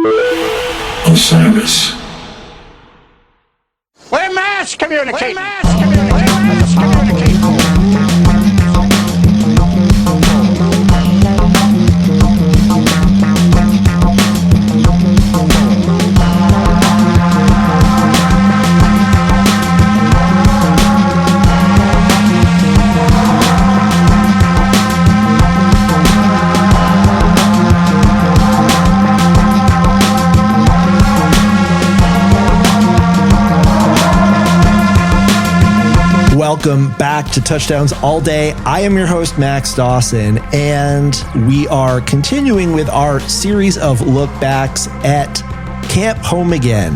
Osiris. We're mass communicating. Welcome back to Touchdowns All Day. I am your host, Max Dawson, and we are continuing with our series of look-backs at Camp Home Again.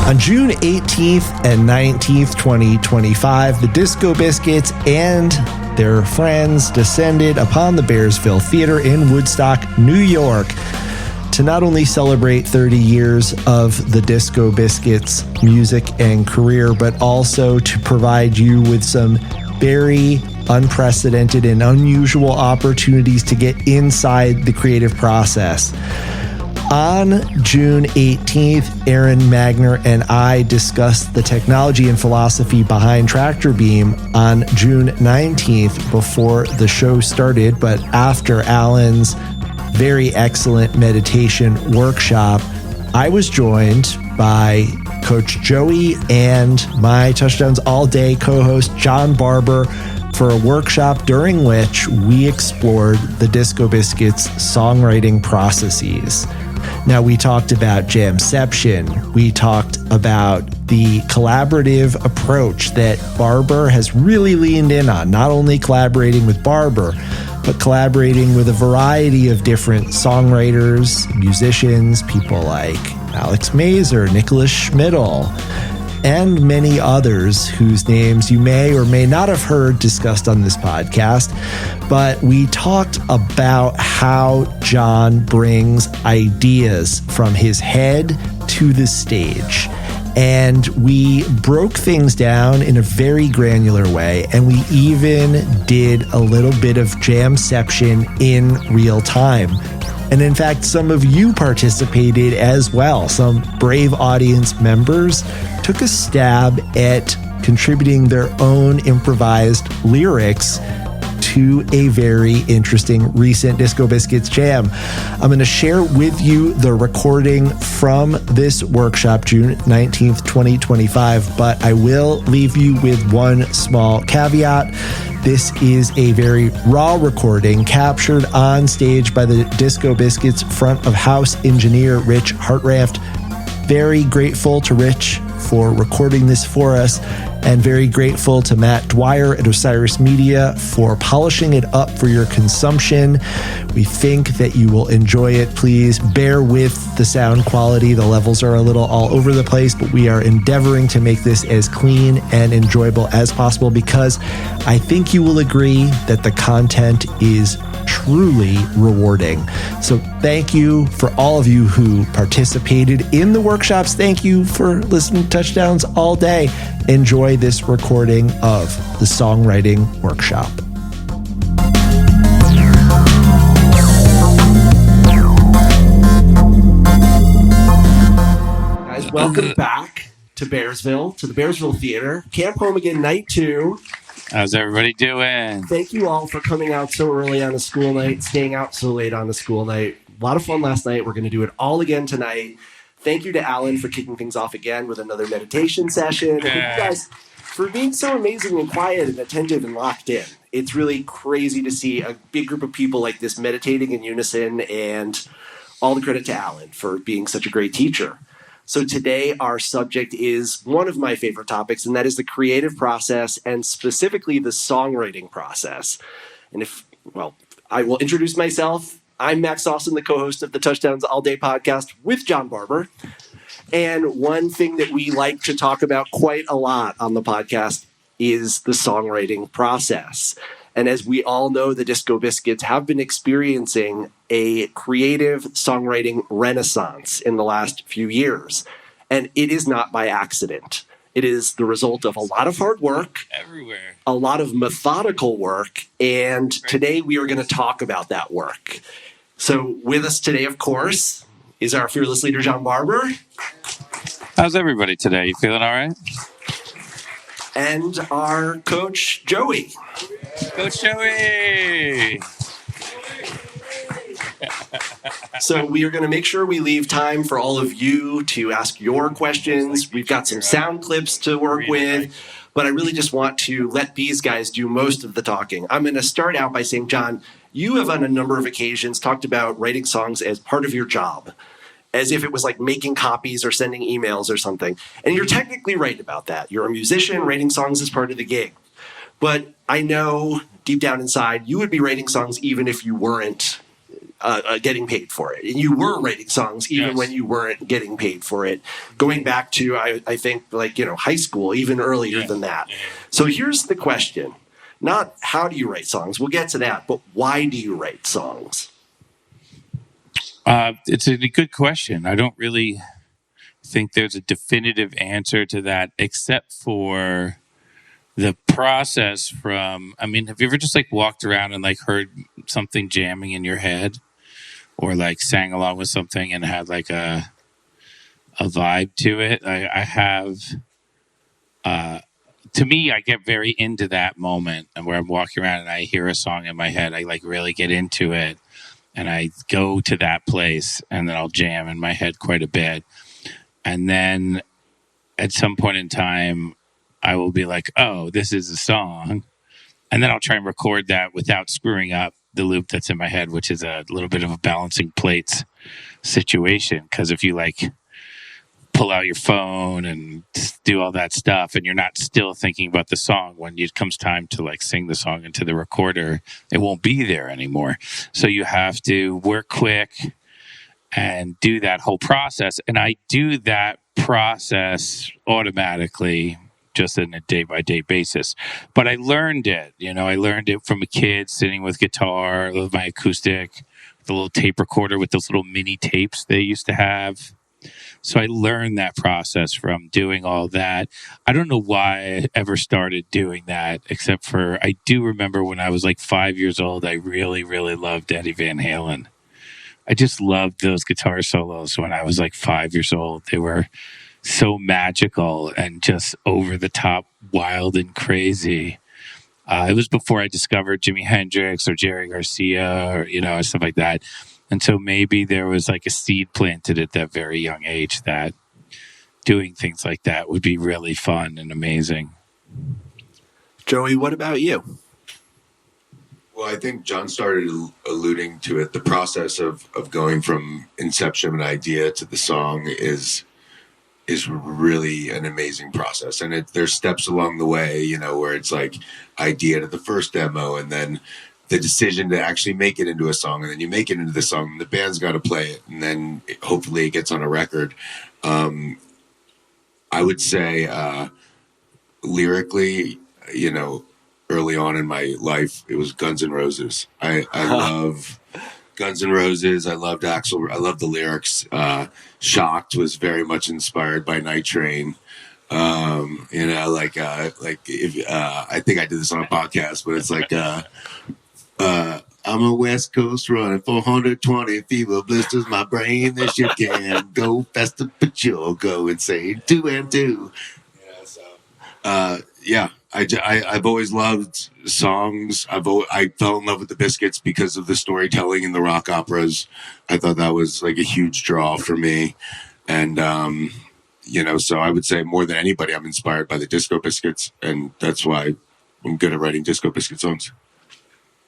On June 18th and 19th, 2025, the Disco Biscuits and their friends descended upon the Bearsville Theater in Woodstock, New York, to not only celebrate 30 years of the Disco Biscuits music and career, but also to provide you with some very unprecedented and unusual opportunities to get inside the creative process. On June 18th, Aaron Magner and I discussed the technology and philosophy behind Tractor Beam. On June 19th, before the show started, but after Alan's very excellent meditation workshop, I was joined by Coach Joey and my Touchdowns All Day co-host Jon Barber for a workshop during which we explored the Disco Biscuits songwriting processes. Now, we talked about Jamception. We talked about the collaborative approach that Barber has really leaned in on, not only collaborating with Barber, but collaborating with a variety of different songwriters, musicians, people like Alex Mazer, Nicholas Schmidl, and many others whose names you may or may not have heard discussed on this podcast. But we talked about how Jon brings ideas from his head to the stage. And we broke things down in a very granular way. And we even did a little bit of jamception in real time. And in fact, some of you participated as well. Some brave audience members took a stab at contributing their own improvised lyrics to a very interesting recent Disco Biscuits jam. I'm going to share with you the recording from this workshop, June 19th, 2025, but I will leave you with one small caveat. This is a very raw recording captured on stage by the Disco Biscuits front of house engineer Rich Hartraft. Very grateful to Rich for recording this for us, and very grateful to Matt Dwyer at Osiris Media for polishing it up for your consumption. We think that you will enjoy it. Please bear with the sound quality. The levels are a little all over the place, but we are endeavoring to make this as clean and enjoyable as possible because I think you will agree that the content is truly rewarding. So thank you for all of you who participated in the workshops. Thank you for listening to Touchdowns All Day. Enjoy this recording of the Songwriting Workshop. Guys, welcome back to Bearsville, to the Bearsville Theater. Camp Home Again, night 2. How's everybody doing? Thank you all for coming out so early on a school night, staying out so late on a school night. A lot of fun last night. We're going to do it all again tonight. Thank you to Alan for kicking things off again with another meditation session. And you guys for being so amazing and quiet and attentive and locked in. It's really crazy to see a big group of people like this meditating in unison, and all the credit to Alan for being such a great teacher. So today our subject is one of my favorite topics, and that is the creative process, and specifically the songwriting process. And I will introduce myself. I'm Max Dawson, the co-host of the Touchdowns All Day podcast with Jon Barber. And one thing that we like to talk about quite a lot on the podcast is the songwriting process. And as we all know, the Disco Biscuits have been experiencing a creative songwriting renaissance in the last few years. And it is not by accident. It is the result of a lot of hard work, everywhere, a lot of methodical work, and today we are going to talk about that work. So with us today, of course, is our fearless leader, Jon Barber. How's everybody today? You feeling all right? And our coach, Joey. Coach Joey! So we are going to make sure we leave time for all of you to ask your questions. We've got some sound clips to work with, but I really just want to let these guys do most of the talking. I'm going to start out by saying, Jon, you have on a number of occasions talked about writing songs as part of your job, as if it was like making copies or sending emails or something. And you're technically right about that. You're a musician, writing songs is part of the gig. But I know deep down inside, you would be writing songs even if you weren't getting paid for it. And you were writing songs even when you weren't getting paid for it. Going back to, I think, high school, even earlier than that. So here's the question. Not how do you write songs? We'll get to that. But why do you write songs? It's a good question. I don't really think there's a definitive answer to that, except for the process from, have you ever just walked around and heard something jamming in your head, or sang along with something and had a vibe to it? I have, to me, I get very into that moment, and where I'm walking around and I hear a song in my head, I really get into it. And I go to that place, and then I'll jam in my head quite a bit. And then at some point in time, I will be like, oh, this is a song. And then I'll try and record that without screwing up the loop that's in my head, which is a little bit of a balancing plates situation. Because if you pull out your phone and do all that stuff, and you're not still thinking about the song, when it comes time to sing the song into the recorder, it won't be there anymore. So you have to work quick and do that whole process. And I do that process automatically, just on a day-by-day basis. But I learned it. I learned it from a kid sitting with guitar, with my acoustic, the little tape recorder with those little mini tapes they used to have. So I learned that process from doing all that. I don't know why I ever started doing that, except for I do remember when I was 5 years old, I really, really loved Eddie Van Halen. I just loved those guitar solos when I was 5 years old. They were so magical and just over the top, wild and crazy. It was before I discovered Jimi Hendrix or Jerry Garcia or, stuff like that. And so maybe there was a seed planted at that very young age that doing things like that would be really fun and amazing. Joey, what about you? Well, I think Jon started alluding to it. The process of going from inception of an idea to the song is really an amazing process. And there's steps along the way, where it's idea to the first demo, and then the decision to actually make it into a song, and then you make it into the song, and the band's got to play it, and then hopefully it gets on a record. I would say lyrically, early on in my life, it was Guns N' Roses. I love Guns N' Roses. I loved Axl. I love the lyrics. Shocked was very much inspired by Night Train. If I think I did this on a podcast, but it's I'm a West Coast running 420 fever blisters my brain. This shit can go faster, but you'll go insane. 2 and 2. I've always loved songs. I fell in love with the Biscuits because of the storytelling in the rock operas. I thought that was a huge draw for me. And, so I would say more than anybody, I'm inspired by the Disco Biscuits. And that's why I'm good at writing Disco Biscuit songs.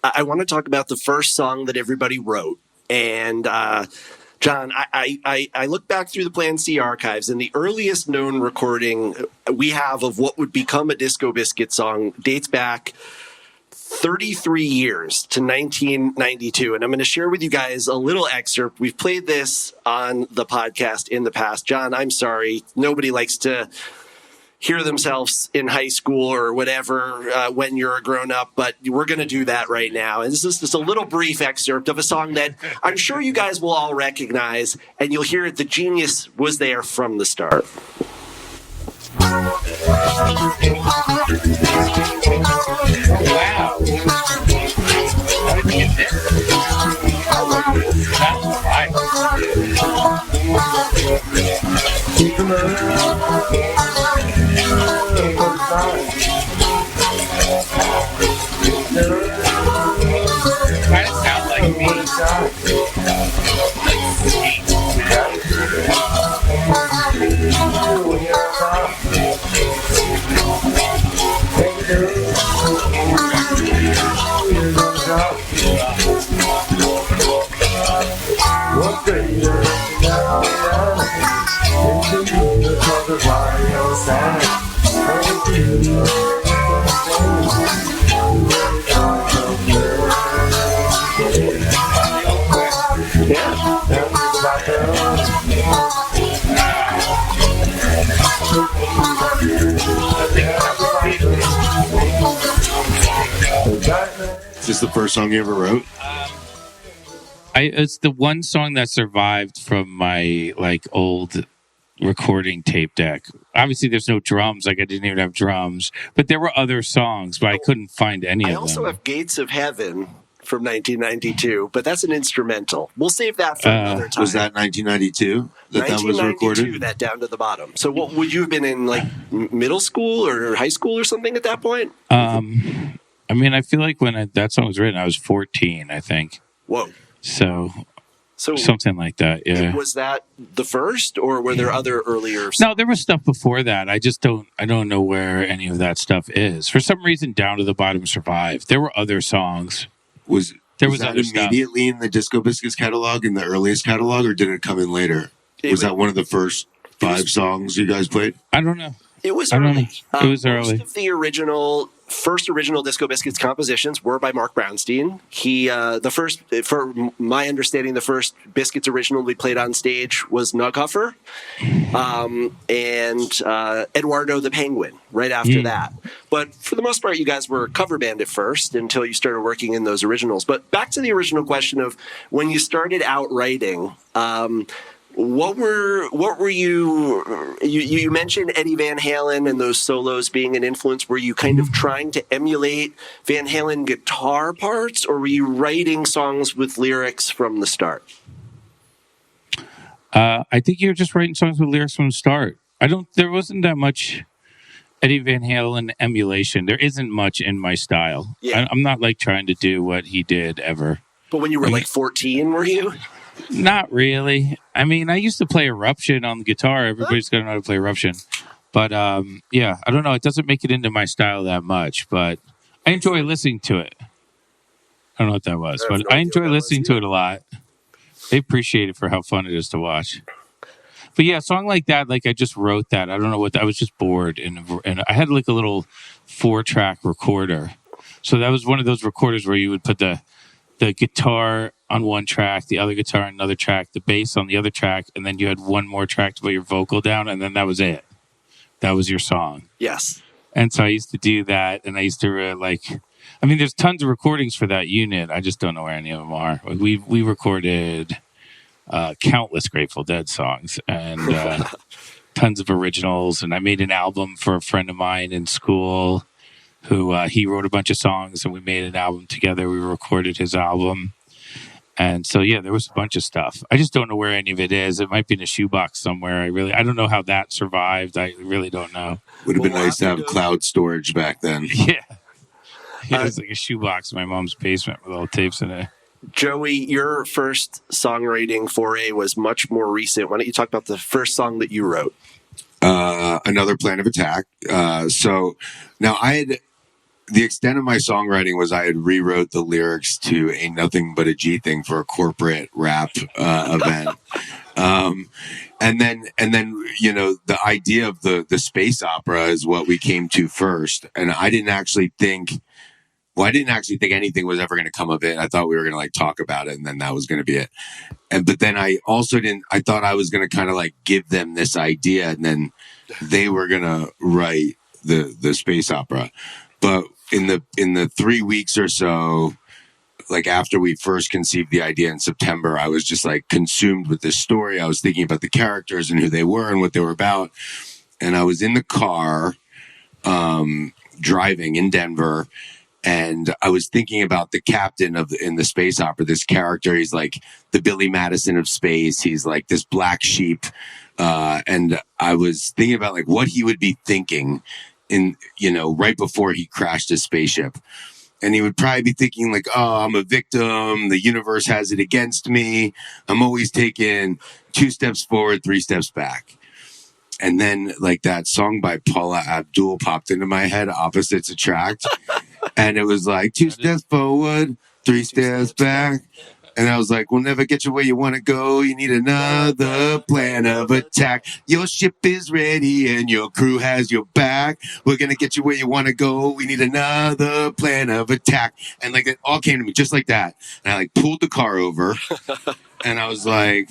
I want to talk about the first song that everybody wrote. And Jon, I look back through the Plan C archives, and the earliest known recording we have of what would become a Disco Biscuit song dates back 33 years to 1992. And I'm going to share with you guys a little excerpt. We've played this on the podcast in the past. Jon, I'm sorry. Nobody likes to hear themselves in high school or whatever when you're a grown-up, but we're going to do that right now. And this is just a little brief excerpt of a song that I'm sure you guys will all recognize, and you'll hear it. The genius was there from the start. Wow. How did you get there? That's right. Is this the first song you ever wrote? It's the one song that survived from my old recording tape deck. Obviously, there's no drums. I didn't even have drums, but there were other songs, but I couldn't find any of them. I also have Gates of Heaven from 1992, but that's an instrumental. We'll save that for another time. Was that 1992 that was recorded? That Down to the Bottom. So what would you have been in, middle school or high school or something at that point? I feel like when that song was written, I was 14, I think. Whoa. So something like that, yeah. Was that the first, or were there other earlier? No, there was stuff before that. I don't know where any of that stuff is. For some reason, Down to the Bottom survived. There were other songs. Was other that immediately in the Disco Biscuits catalog, in the earliest catalog, or did it come in later? Was that one of the first 5 songs you guys played? I don't know. It was early. It was early. Most of the first original Disco Biscuits compositions were by Mark Brownstein. He, for my understanding, the first Biscuits original we played on stage was Nughuffer, and Eduardo the Penguin right after that. But for the most part, you guys were a cover band at first until you started working in those originals. But back to the original question of when you started out writing, what were you mentioned Eddie Van Halen and those solos being an influence. Were you kind of trying to emulate Van Halen guitar parts, or were you writing songs with lyrics from the start? I think you were just writing songs with lyrics from the start. There wasn't that much Eddie Van Halen emulation. There isn't much in my style. Yeah. I'm not trying to do what he did ever. But when you were 14, were you? Not really. I used to play Eruption on the guitar. Everybody's got to know how to play Eruption. But, yeah, I don't know. It doesn't make it into my style that much, but I enjoy listening to it. I don't know what that was, but I enjoy listening to it a lot. They appreciate it for how fun it is to watch. But, yeah, a song like that, I just wrote that. I don't know I was just bored. And I had, a little 4-track recorder. So that was one of those recorders where you would put the guitar on one track, the other guitar on another track, the bass on the other track, and then you had one more track to put your vocal down, and then that was it. That was your song. Yes. And so I used to do that, and I used to there's tons of recordings for that unit. I just don't know where any of them are. We recorded countless Grateful Dead songs and tons of originals, and I made an album for a friend of mine in school who he wrote a bunch of songs, and we made an album together. We recorded his album. And so, yeah, there was a bunch of stuff. I just don't know where any of it is. It might be in a shoebox somewhere. I don't know how that survived. I really don't know. Would have been nice to have cloud storage back then. Yeah. It was like a shoebox in my mom's basement with all the tapes in it. Joey, your first songwriting foray was much more recent. Why don't you talk about the first song that you wrote? Another Plan of Attack. So now the extent of my songwriting was I had rewrote the lyrics to Ain't Nothing But a G Thing for a corporate rap event. And then, the idea of the space opera is what we came to first. And I didn't actually think anything was ever going to come of it. I thought we were going to talk about it, and then that was going to be it. But then I also I thought I was going to kind of give them this idea, and then they were going to write the space opera. But in the 3 weeks or so, after we first conceived the idea in September, I was just consumed with this story. I was thinking about the characters and who they were and what they were about. And I was in the car, driving in Denver, and I was thinking about the captain in the space opera, this character. He's the Billy Madison of space. He's this black sheep. And I was thinking about what he would be thinking right before he crashed his spaceship. And he would probably be thinking oh, I'm a victim. The universe has it against me. I'm always taking 2 steps forward, 3 steps back. And then that song by Paula Abdul popped into my head, Opposites Attract. And it was 2 steps forward, 3 steps back. And I was we'll never get you where you want to go. You need another plan of attack. Your ship is ready and your crew has your back. We're going to get you where you want to go. We need another plan of attack. And it all came to me just like that. And I pulled the car over And I was like,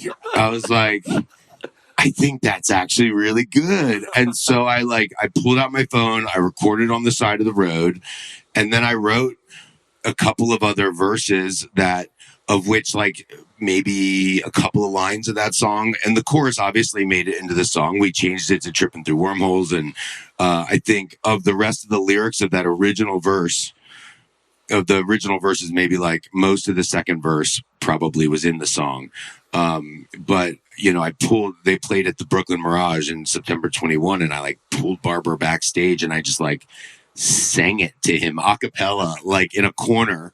I think that's actually really good. And so I pulled out my phone, I recorded on the side of the road, and then I wrote a couple of other verses of which like maybe a couple of lines of that song, and the chorus obviously made it into the song. We changed it to Tripping Through Wormholes, and I think of the rest of the lyrics of that original verse, of the original verses, maybe like most of the second verse probably was in the song. But you know, they played at the Brooklyn Mirage in September 21, and I like pulled Barber backstage and I just like sang it to him a cappella, like in a corner.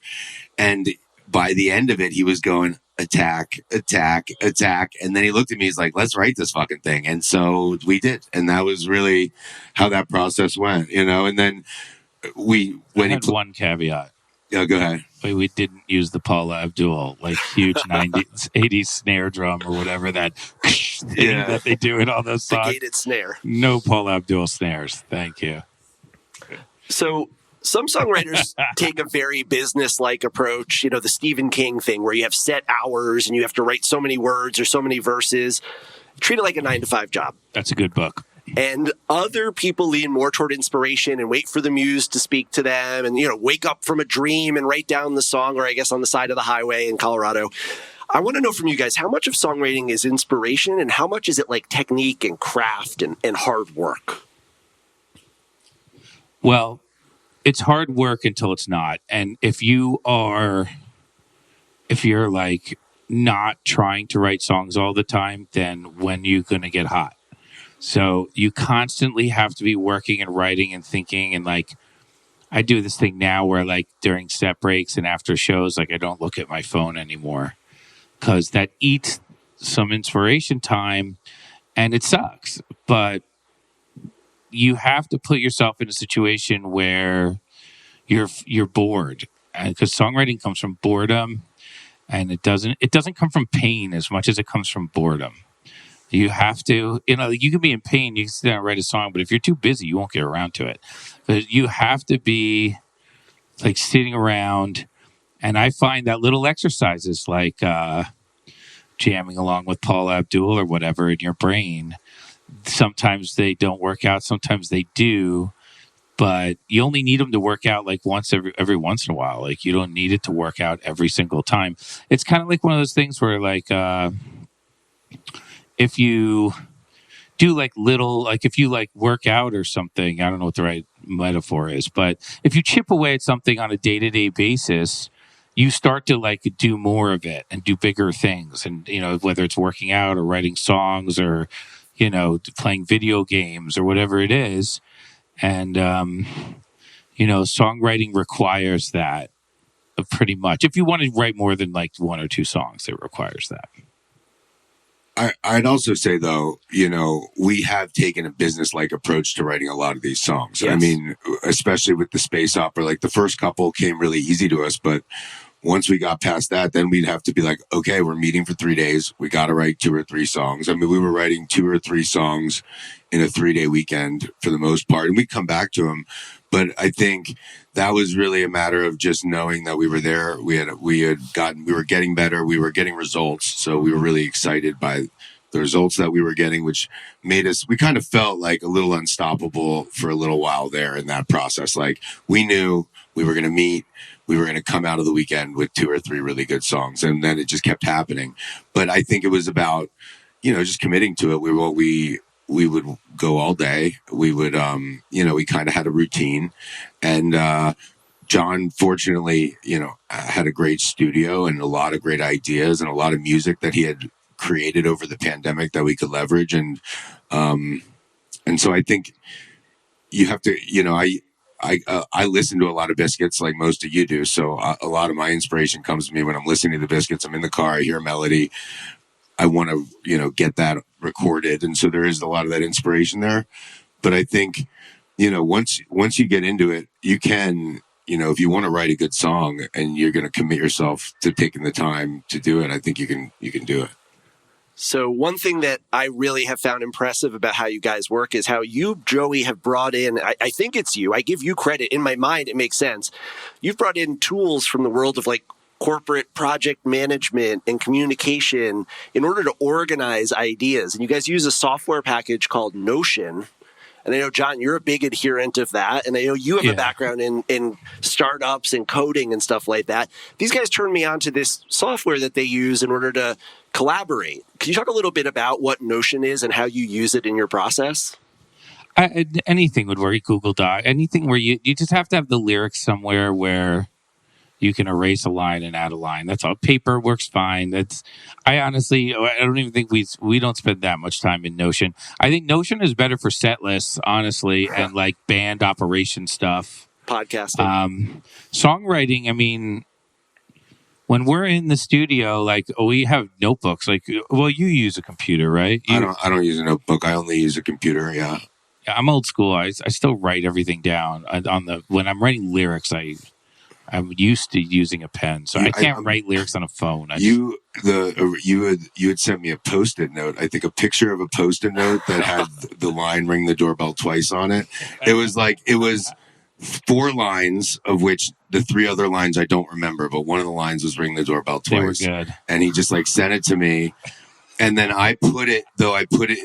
And by the end of it, he was going attack, attack, attack. And then he looked at me, he's like, let's write this fucking thing. And so we did. And that was really how that process went, you know? And then one caveat. Yeah, go ahead. We didn't use the Paula Abdul, like huge 90s, 80s snare drum or whatever that thing that they do in all those songs. The gated snare. No Paula Abdul snares. Thank you. So some songwriters take a very business-like approach, you know, the Stephen King thing where you have set hours and you have to write so many words or so many verses. Treat it like a 9-to-5 job. That's a good book. And other people lean more toward inspiration and wait for the muse to speak to them and, you know, wake up from a dream and write down the song, or I guess on the side of the highway in Colorado. I want to know from you guys, how much of songwriting is inspiration and how much is it like technique and craft and hard work? Well, it's hard work until it's not. And if you're like not trying to write songs all the time, then when you're going to get hot? So you constantly have to be working and writing and thinking. And like, I do this thing now where like during set breaks and after shows, like I don't look at my phone anymore because that eats some inspiration time and it sucks. But you have to put yourself in a situation where you're bored, because songwriting comes from boredom, and it doesn't come from pain as much as it comes from boredom. You have to, you know, you can be in pain, you can sit down and write a song, but if you're too busy, you won't get around to it. But you have to be like sitting around, and I find that little exercises like jamming along with Paula Abdul or whatever in your brain, sometimes they don't work out, sometimes they do, but you only need them to work out like every once in a while. Like you don't need it to work out every single time. It's kind of like one of those things where like if you do like little, like if you like work out or something, I don't know what the right metaphor is, but if you chip away at something on a day-to-day basis, you start to like do more of it and do bigger things. And, you know, whether it's working out or writing songs or, you know, playing video games or whatever it is. And, you know, songwriting requires that pretty much. If you want to write more than like one or two songs, it requires that. I'd also say, though, you know, we have taken a business-like approach to writing a lot of these songs. Yes. I mean, especially with the space opera, like the first couple came really easy to us. But once we got past that, then we'd have to be like, okay, we're meeting for 3 days. We got to write 2 or 3 songs. I mean, we were writing 2 or 3 songs in a 3-day weekend for the most part. And we'd come back to them. But I think that was really a matter of just knowing that we were there. We were getting better. We were getting results. So we were really excited by the results that we were getting, which made us, we kind of felt like a little unstoppable for a little while there in that process. Like we knew we were going to meet, we were going to come out of the weekend with 2 or 3 really good songs. And then it just kept happening. But I think it was about, you know, just committing to it. We would go all day. We would, you know, we kind of had a routine. And Jon, fortunately, you know, had a great studio and a lot of great ideas and a lot of music that he had created over the pandemic that we could leverage. And so I think you have to, you know, I listen to a lot of Biscuits like most of you do. So a lot of my inspiration comes to me when I'm listening to the Biscuits. I'm in the car, I hear a melody. I want to, you know, get that recorded. And so there is a lot of that inspiration there. But I think, you know, once you get into it, you can, you know, if you want to write a good song and you're going to commit yourself to taking the time to do it, I think you can do it. So one thing that I really have found impressive about how you guys work is how you, Joey, have brought in, I think it's you, I give you credit. In my mind, it makes sense. You've brought in tools from the world of like corporate project management and communication in order to organize ideas. And you guys use a software package called Notion. And I know, Jon, you're a big adherent of that. And I know you have a background in startups and coding and stuff like that. These guys turned me on to this software that they use in order to collaborate. Can you talk a little bit about what Notion is and how you use it in your process? Anything would work. Google Doc. Anything where you just have to have the lyrics somewhere where you can erase a line and add a line. That's all. Paper works fine. I don't even think we don't spend that much time in Notion. I think Notion is better for set lists, honestly, and like band operation stuff. Podcasting. Songwriting, I mean, when we're in the studio, like we have notebooks. Like, well, you use a computer, right? I don't use a notebook. I only use a computer. Yeah. I'm old school. I still write everything down when I'm writing lyrics. I'm used to using a pen, so I can't write lyrics on a phone. You had sent me a Post-it note. I think a picture of a Post-it note that had the line "Ring the doorbell twice" on it. It was 4 lines, of which the 3 other lines I don't remember, but one of the lines was "Ring the doorbell twice." They were good, and he just like sent it to me. And then I put it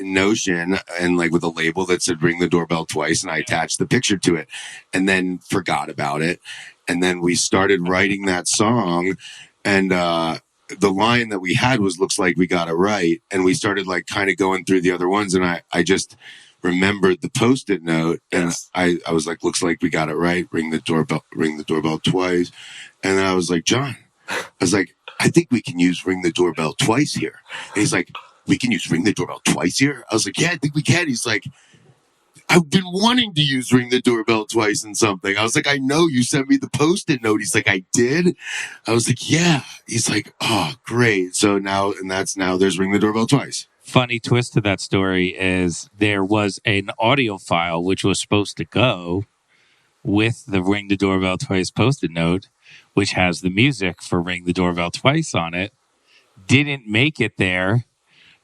in Notion and like with a label that said "Ring the doorbell twice," and I attached the picture to it, and then forgot about it. And then we started writing that song, and the line that we had was "Looks like we got it right." And we started like kind of going through the other ones, and I just remembered the Post-it note, and I was like, "Looks like we got it right. Ring the doorbell twice." And then I was like, "Jon," I was like, "I think we can use "Ring the doorbell twice" here." And he's like, "We can use "Ring the doorbell twice" here? I was like, "Yeah, I think we can." He's like, "I've been wanting to use "Ring the doorbell twice" in something." I was like, "I know, you sent me the Post-it note." He's like, "I did?" I was like, "Yeah." He's like, "Oh, great." So now there's "Ring the doorbell twice." Funny twist to that story is there was an audio file which was supposed to go with the "Ring the doorbell twice" Post-it note, which has the music for "Ring the doorbell twice" on it. Didn't make it there.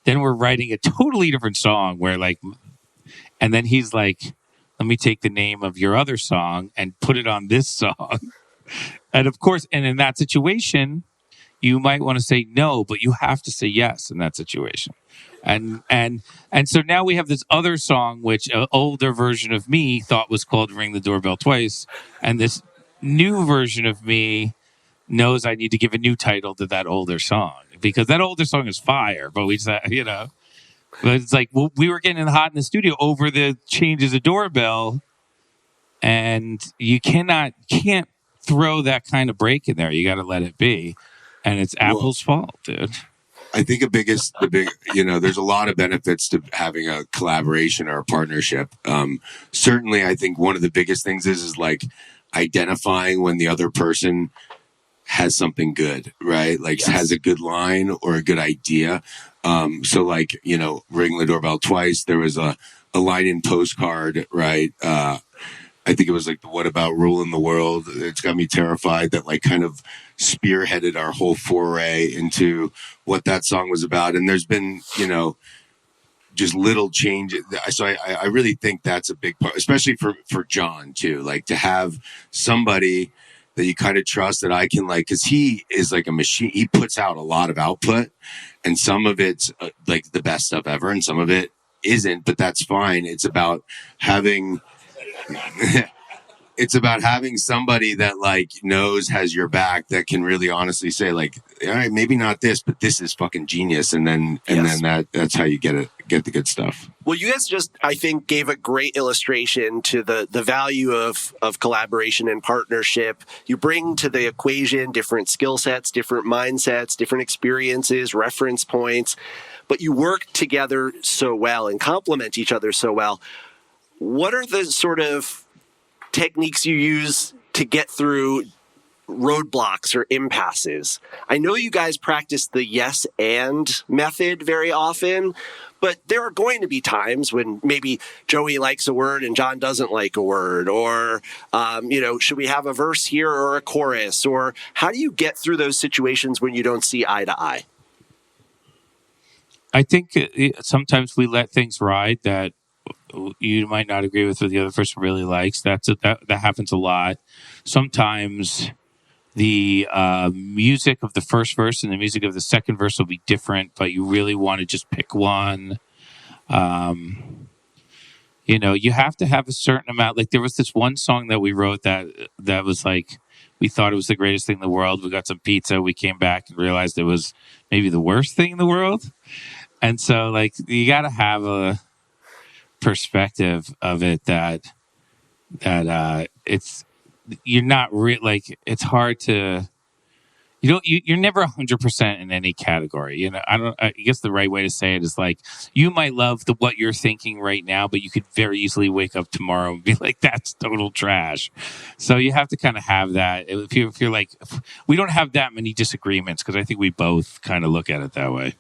Then we're writing a totally different song and then he's like, "Let me take the name of your other song and put it on this song." And of course, and in that situation, you might want to say no, but you have to say yes in that situation. And so now we have this other song, which an older version of me thought was called "Ring the Doorbell Twice." And this new version of me knows I need to give a new title to that older song, because that older song is fire. But we just, but it's like, well, we were getting hot in the studio over the changes of doorbell, and you can't throw that kind of break in there. You got to let it be, and it's Apple's fault, dude. I think there's a lot of benefits to having a collaboration or a partnership. Certainly, I think one of the biggest things is like identifying when the other person has something good, right? Like has a good line or a good idea. So like, "Ring the doorbell twice." There was a line in Postcard, right? I think it was like the "What about ruling the world? It's got me terrified," that like kind of spearheaded our whole foray into what that song was about. And there's been, just little changes. So I really think that's a big part, especially for Jon too, like to have somebody that you kind of trust that I can like, because he is like a machine. He puts out a lot of output, and some of it's like the best stuff ever, and some of it isn't, but that's fine. It's about having somebody that like knows, has your back, that can really honestly say like, "All right, maybe not this, but this is fucking genius." And then that's how you get the good stuff. Well, you guys just, I think, gave a great illustration to the value of collaboration and partnership. You bring to the equation different skill sets, different mindsets, different experiences, reference points, but you work together so well and complement each other so well. What are the sort of techniques you use to get through roadblocks or impasses? I know you guys practice the yes and method very often, but there are going to be times when maybe Joey likes a word and Jon doesn't like a word, or, should we have a verse here or a chorus? Or how do you get through those situations when you don't see eye to eye? I think sometimes we let things ride that you might not agree with what the other person really likes. That happens a lot. Sometimes the music of the first verse and the music of the second verse will be different, but you really want to just pick one. You have to have a certain amount. Like there was this one song that we wrote that was like, we thought it was the greatest thing in the world. We got some pizza. We came back and realized it was maybe the worst thing in the world. And so like, you got to have a perspective of it that it's, you're not like, it's hard to, you're never 100% in any category. I guess the right way to say it is like, you might love what you're thinking right now, but you could very easily wake up tomorrow and be like, that's total trash. So you have to kind of have that. If you're like, we don't have that many disagreements because I think we both kind of look at it that way.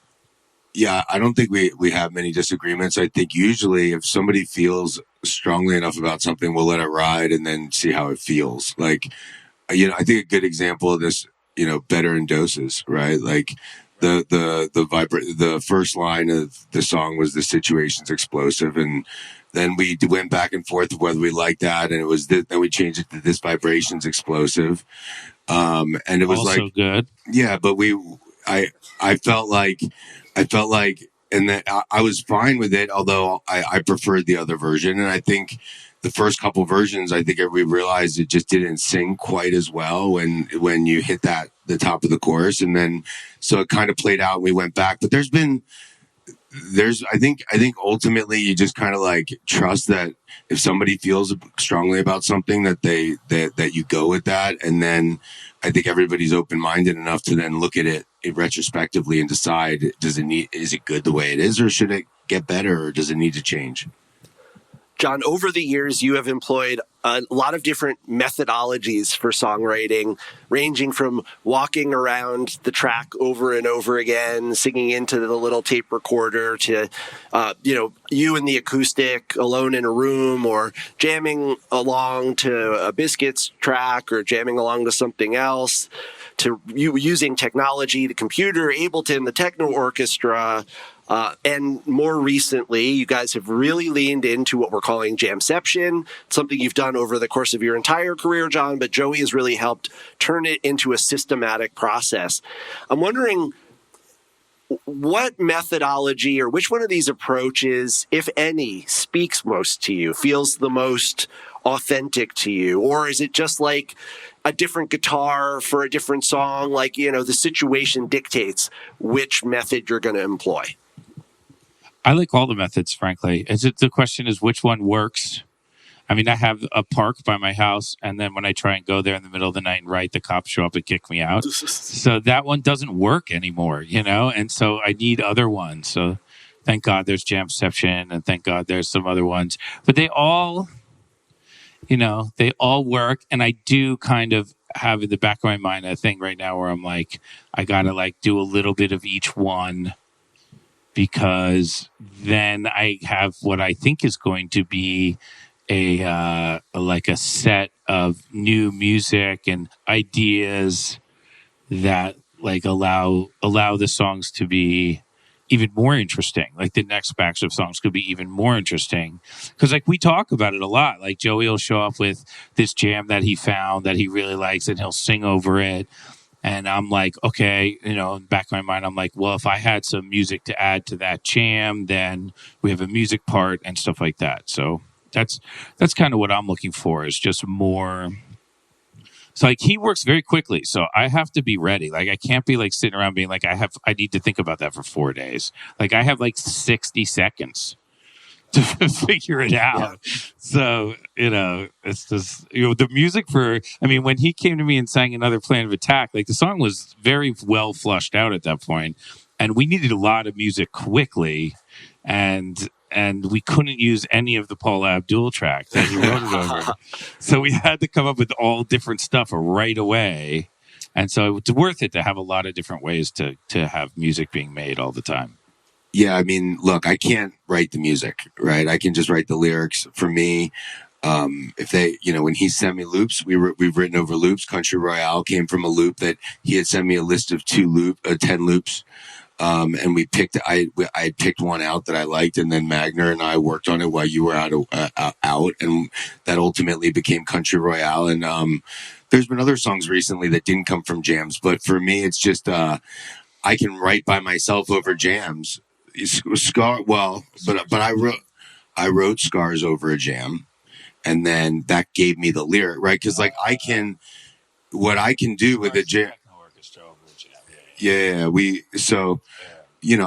Yeah, I don't think we have many disagreements. I think usually if somebody feels strongly enough about something, we'll let it ride and then see how it feels. Like, I think a good example of this, better in doses, right? Like the first line of the song was "the situation's explosive," and then we went back and forth whether we liked that, and it was then we changed it to "this vibration's explosive," and it was also like good. Yeah, but I felt like, and that I was fine with it, although I preferred the other version, and I think the first couple versions, I think we realized it just didn't sing quite as well when you hit the top of the chorus, and then so it kind of played out and we went back. But I think ultimately you just kind of like trust that if somebody feels strongly about something that you go with that, and then I think everybody's open-minded enough to then look at it retrospectively and decide, is it good the way it is, or should it get better, or does it need to change? Jon, over the years, you have employed a lot of different methodologies for songwriting, ranging from walking around the track over and over again, singing into the little tape recorder, to, you and the acoustic alone in a room, or jamming along to a Biscuits track or jamming along to something else, to you using technology, the computer, Ableton, the techno orchestra. And more recently, you guys have really leaned into what we're calling Jamception, something you've done over the course of your entire career, Jon, but Joey has really helped turn it into a systematic process. I'm wondering what methodology or which one of these approaches, if any, speaks most to you, feels the most authentic to you? Or is it just like a different guitar for a different song? Like, the situation dictates which method you're going to employ. I like all the methods, frankly. The question is which one works. I mean, I have a park by my house, and then when I try and go there in the middle of the night and write, the cops show up and kick me out. So that one doesn't work anymore, and so I need other ones. So thank God there's Jamception, and thank God there's some other ones. But they all work, and I do kind of have in the back of my mind a thing right now where I'm like, I got to like do a little bit of each one, because then I have what I think is going to be a set of new music and ideas that like allow the songs to be even more interesting. Like the next batch of songs could be even more interesting, because like we talk about it a lot. Like Joey will show up with this jam that he found that he really likes, and he'll sing over it. And I'm like, okay, in the back of my mind, I'm like, well, if I had some music to add to that jam, then we have a music part and stuff like that. So that's kind of what I'm looking for, is just more. So like he works very quickly, so I have to be ready. Like I can't be like sitting around being like, I need to think about that for 4 days. Like I have like 60 seconds to figure it out. Yeah. So, it's just, the music when he came to me and sang Another Plan of Attack, like the song was very well flushed out at that point, and we needed a lot of music quickly, and we couldn't use any of the Paula Abdul track that he wrote it over. So we had to come up with all different stuff right away. And so it's worth it to have a lot of different ways to have music being made all the time. Yeah, I mean, look, I can't write the music, right? I can just write the lyrics. For me, if they, when he sent me loops, we've written over loops. Country Royale came from a loop that he had sent me a list of 10 loops. And I had picked one out that I liked, and then Magner and I worked on it while you were out, and that ultimately became Country Royale. And there's been other songs recently that didn't come from jams, but for me, it's just I can write by myself over jams. But I wrote Scars over a jam, and then that gave me the lyric, right? Because like what I can do with a jam. Yeah,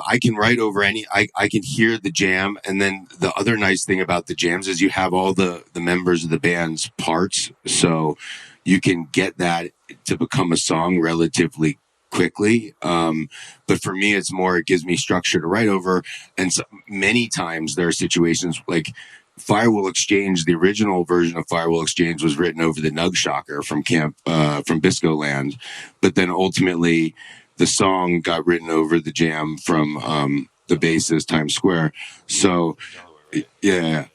I can write over I can hear the jam. And then the other nice thing about the jams is you have all the members of the band's parts. So you can get that to become a song relatively quickly. But for me, it's more, it gives me structure to write over. And so many times there are situations like Firewall Exchange, the original version of Firewall Exchange was written over the Nug Shocker from Bisco Land. But then ultimately the song got written over the jam from the bassist Times Square. So yeah,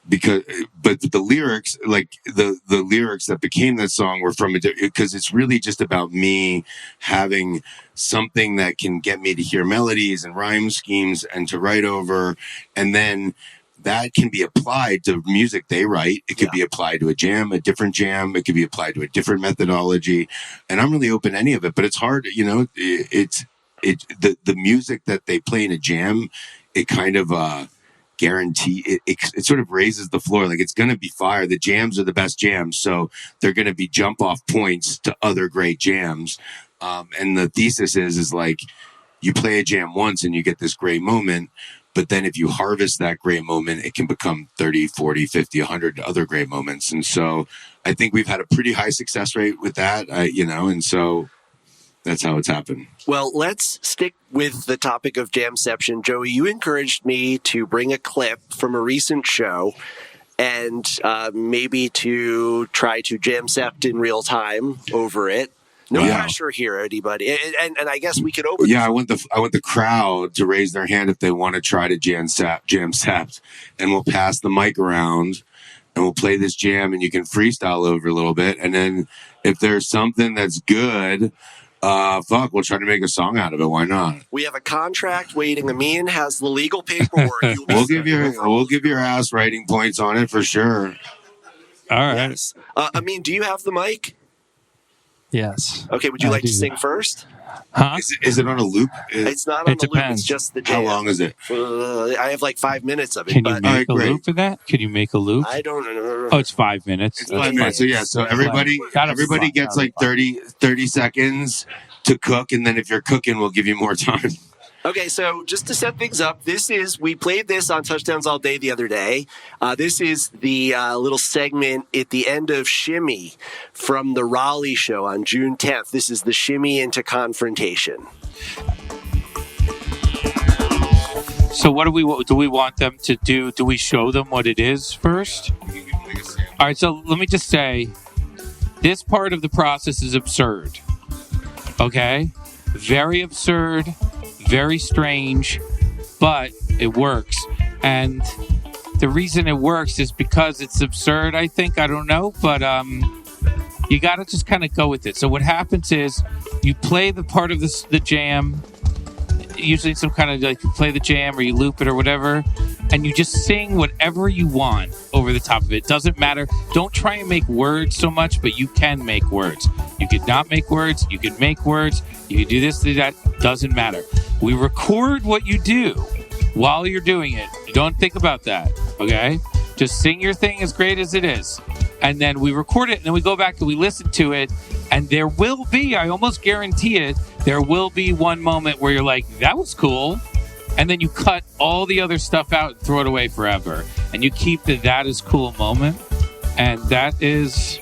but the lyrics, like the lyrics that became that song were from because it's really just about me having something that can get me to hear melodies and rhyme schemes and to write over, and then that can be applied to music they write. It could be applied to a jam, a different jam. It could be applied to a different methodology. And I'm really open to any of it, but it's hard, the music that they play in a jam, it kind of guarantee it sort of raises the floor. Like it's going to be fire. The jams are the best jams. So they're going to be jump off points to other great jams. And the thesis is like, you play a jam once and you get this great moment. But then if you harvest that great moment, it can become 30, 40, 50, 100 other great moments. And so I think we've had a pretty high success rate with that, and so that's how it's happened. Well, let's stick with the topic of Jamception. Joey, you encouraged me to bring a clip from a recent show and maybe to try to Jamcept in real time over it. No pressure here, anybody. And I guess we could open. Yeah, I want the crowd to raise their hand if they want to try to jamcept, and we'll pass the mic around, and we'll play this jam, and you can freestyle over a little bit, and then if there's something that's good, we'll try to make a song out of it. Why not? We have a contract waiting. Amin has the legal paperwork. We'll give your ass writing points on it for sure. All right. Yes. Amin, do you have the mic? Yes. Okay, would you like to sing first? Huh? Is it on a loop? It's not on a loop. It's just the jam. How long is it? I have like 5 minutes of it. Can you make a loop for that? Can you make a loop? I don't know. Oh, it's 5 minutes. It's 5 minutes. So everybody gets like 30 seconds to cook, and then if you're cooking, we'll give you more time. Okay, so just to set things up, we played this on Touchdowns All Day the other day. This is the little segment at the end of Shimmy from the Raleigh show on June 10th. This is the Shimmy into Confrontation. So what do we want them to do? Do we show them what it is first? All right, so let me just say, this part of the process is absurd. Okay? Very absurd. Very strange, but it works. And the reason it works is because it's absurd, I think. I don't know, but you got to just kind of go with it. So what happens is you play the part of the jam, usually some kind of like you play the jam or you loop it or whatever, and you just sing whatever you want over the top of it. Doesn't matter. Don't try and make words so much, but you can make words. You could not make words. You can make words. You can do this, do that. Doesn't matter. We record what you do while you're doing it. You don't think about that, okay? Just sing your thing as great as it is. And then we record it, and then we go back and we listen to it, and there will be, I almost guarantee it, there will be one moment where you're like, that was cool. And then you cut all the other stuff out and throw it away forever. And you keep the that is cool moment. And that is,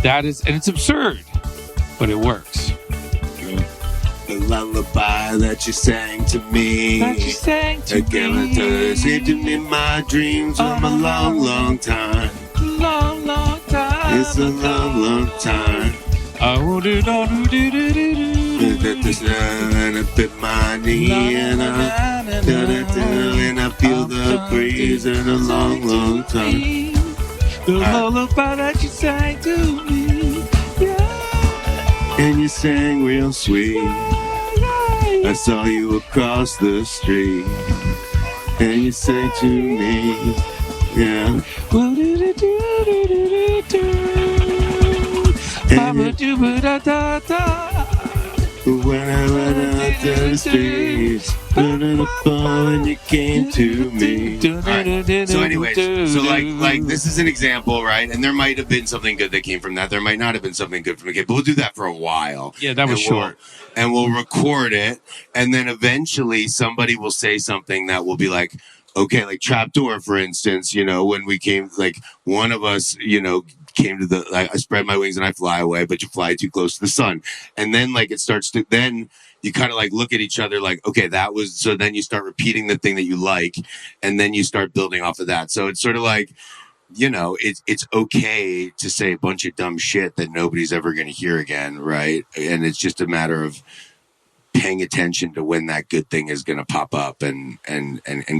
and it's absurd, but it works. The lullaby that you sang to me. Again, it saved me my dreams from a long, long time. Long, long time. It's a long, long time. And I bit my knee and I feel the breeze in a long, long time. The lullaby that you sang to me. Yeah. And you sang real sweet. I saw you across the street. And you sang to me. Yeah. When I went out to the streets, burning a ball and you came to me. Right. So anyways, so like this is an example, right? And there might have been something good that came from that. There might not have been something good from it, but we'll do that for a while. Yeah, that was short. And we'll record it, and then eventually somebody will say something that will be like, okay, like Trapdoor, for instance, when we came, like one of us, came to I spread my wings and I fly away, but you fly too close to the sun. And then like it starts to, then you kind of like look at each other like, okay, that was, so then you start repeating the thing that you like, and then you start building off of that. So it's sort of like, it's okay to say a bunch of dumb shit that nobody's ever going to hear again, right? And it's just a matter of paying attention to when that good thing is going to pop up and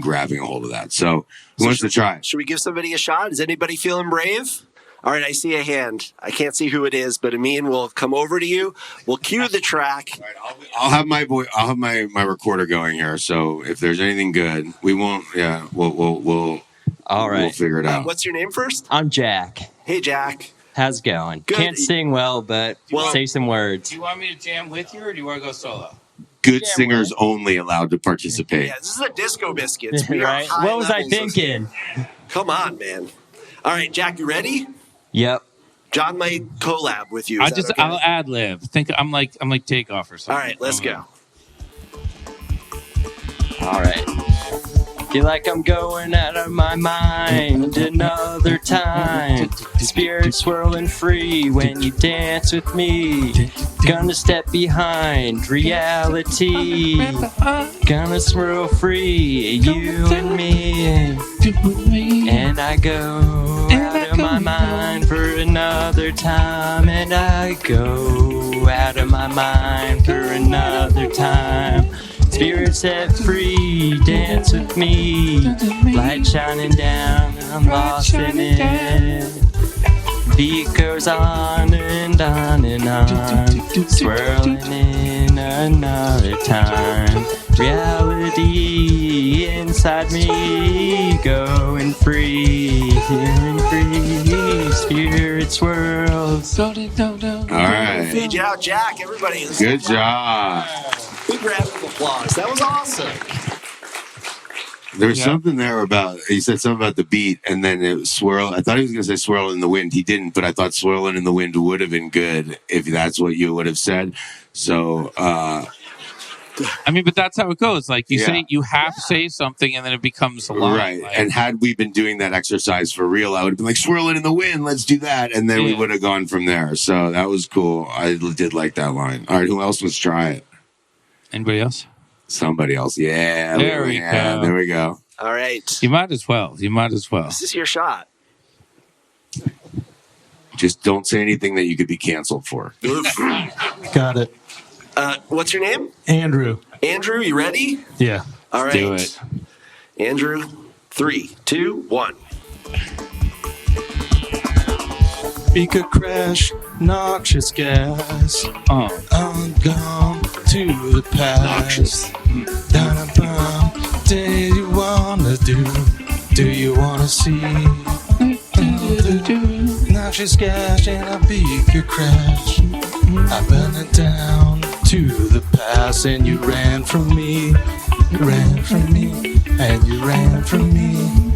grabbing a hold of that. So who wants to try? Should we give somebody a shot? Is anybody feeling brave? All right, I see a hand. I can't see who it is, but Amin will come over to you. We'll cue the track. All right, I'll have my recorder going here. So if there's anything good, we won't. Yeah, we'll. All right, we'll figure it out. What's your name first? I'm Jack. Hey, Jack. How's it going? Good. Can't sing well, but say some words. Do you want me to jam with you, or do you want to go solo? Good singers only allowed to participate. Yeah, this is a Disco Biscuits. Right? What was I thinking? Come on, man. All right, Jack, you ready? Yep. John might collab with you. I'll ad lib. Think I'm like Takeoff or something. All right, let's go. All right. Feel like I'm going out of my mind another time. Spirit swirling free when you dance with me. Gonna step behind reality. Gonna swirl free, you and me. And I go out of my mind for another time. And I go out of my mind for another time. Spirit set free, dance with me. Light shining down, I'm lost in it. Beat goes on and on and on. Swirling in another time. Reality inside me, going free, hearing free. Spirit swirls. All right. Fade you out, Jack. Everybody. Good job. Big round of applause. That was awesome. There was something there about, he said something about the beat, and then it was swirl. I thought he was going to say swirl in the wind. He didn't, but I thought swirling in the wind would have been good if that's what you would have said. So, but that's how it goes. Like you say, you have to say something, and then it becomes a line. Right. And had we been doing that exercise for real, I would have been like, swirling in the wind, let's do that. And then we would have gone from there. So that was cool. I did like that line. All right, who else wants to try it? Anybody else? Somebody else. Yeah. There we go. There we go. All right. You might as well. This is your shot. Just don't say anything that you could be canceled for. Got it. What's your name? Andrew. Andrew, you ready? Yeah. All right. Do it. Andrew, 3, 2, 1. Speaker crash, noxious gas. I'm gone to the past. Down a bomb. Do you wanna do? Do you wanna see? Noxious gas and a beaker crash. I burn it down to the past, and you ran from me. You ran from me, and you ran from me.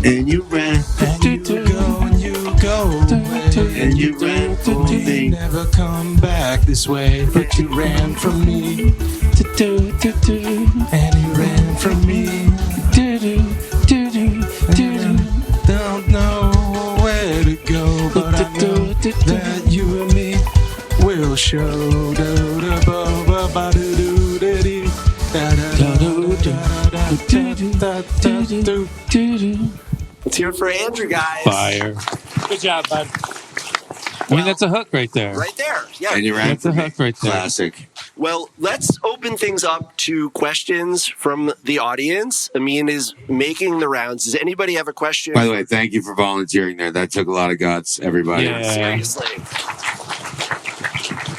And you ran. And you go, and you go away. And you ran from me. Never come back this way, but you ran from me. And you ran from me. Don't know where to go, but I know that you and me will show. Let's hear it for Andrew, guys. Fire. Good job, bud. That's a hook right there. Right there. Yeah. And you ran That's a hook right there. Classic. Well, let's open things up to questions from the audience. Amin is making the rounds. Does anybody have a question? By the way, thank you for volunteering there. That took a lot of guts, everybody. Yeah. Seriously.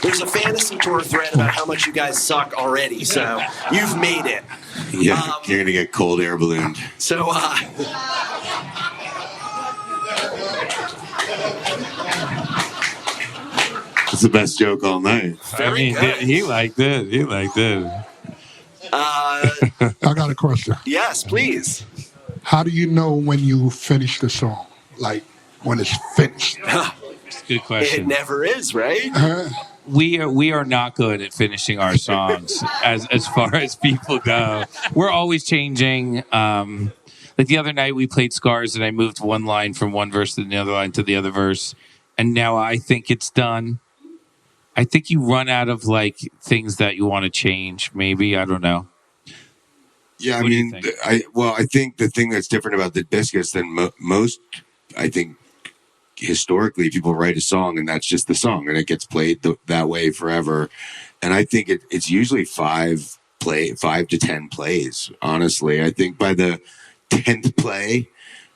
There's a fantasy tour thread about how much you guys suck already, so you've made it. Yeah, you're going to get cold air ballooned. So, That's the best joke all night. Very good. He liked it. He liked it. I got a question. Yes, please. How do you know when you finish the song? Like when it's finished? It's a good question. It never is, right? We are not good at finishing our songs as far as people go. We're always changing. Like the other night we played Scars and I moved one line from one verse to the other line to the other verse, and now I think it's done. I think you run out of like things that you want to change. Maybe, I don't know. Yeah, What do you think? I think the thing that's different about the Biscuits than most, I think, historically people write a song and that's just the song and it gets played that way forever. And I think it's usually 5 to 10 plays. Honestly, I think by the 10th play,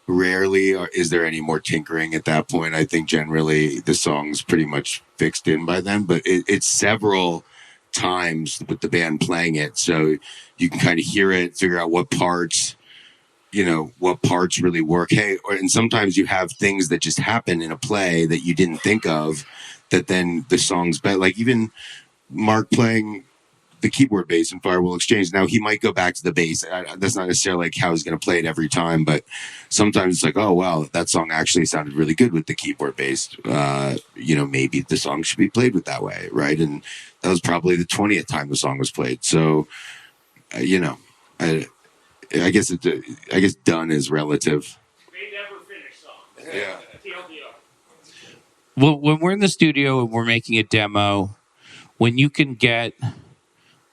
rarely is there any more tinkering at that point. I think generally the song's pretty much fixed in by then, but it's several times with the band playing it, so you can kind of hear it, figure out what parts really work. And sometimes you have things that just happen in a play that you didn't think of, that then the song's better. Like even Mark playing the keyboard bass in Firewall Exchange. Now he might go back to the bass. That's not necessarily like how he's going to play it every time, but sometimes it's like, oh wow, that song actually sounded really good with the keyboard bass. Maybe the song should be played with that way, right? And that was probably the 20th time the song was played. So, I guess done is relative. They never finish songs. Yeah. Well, when we're in the studio and we're making a demo, when you can get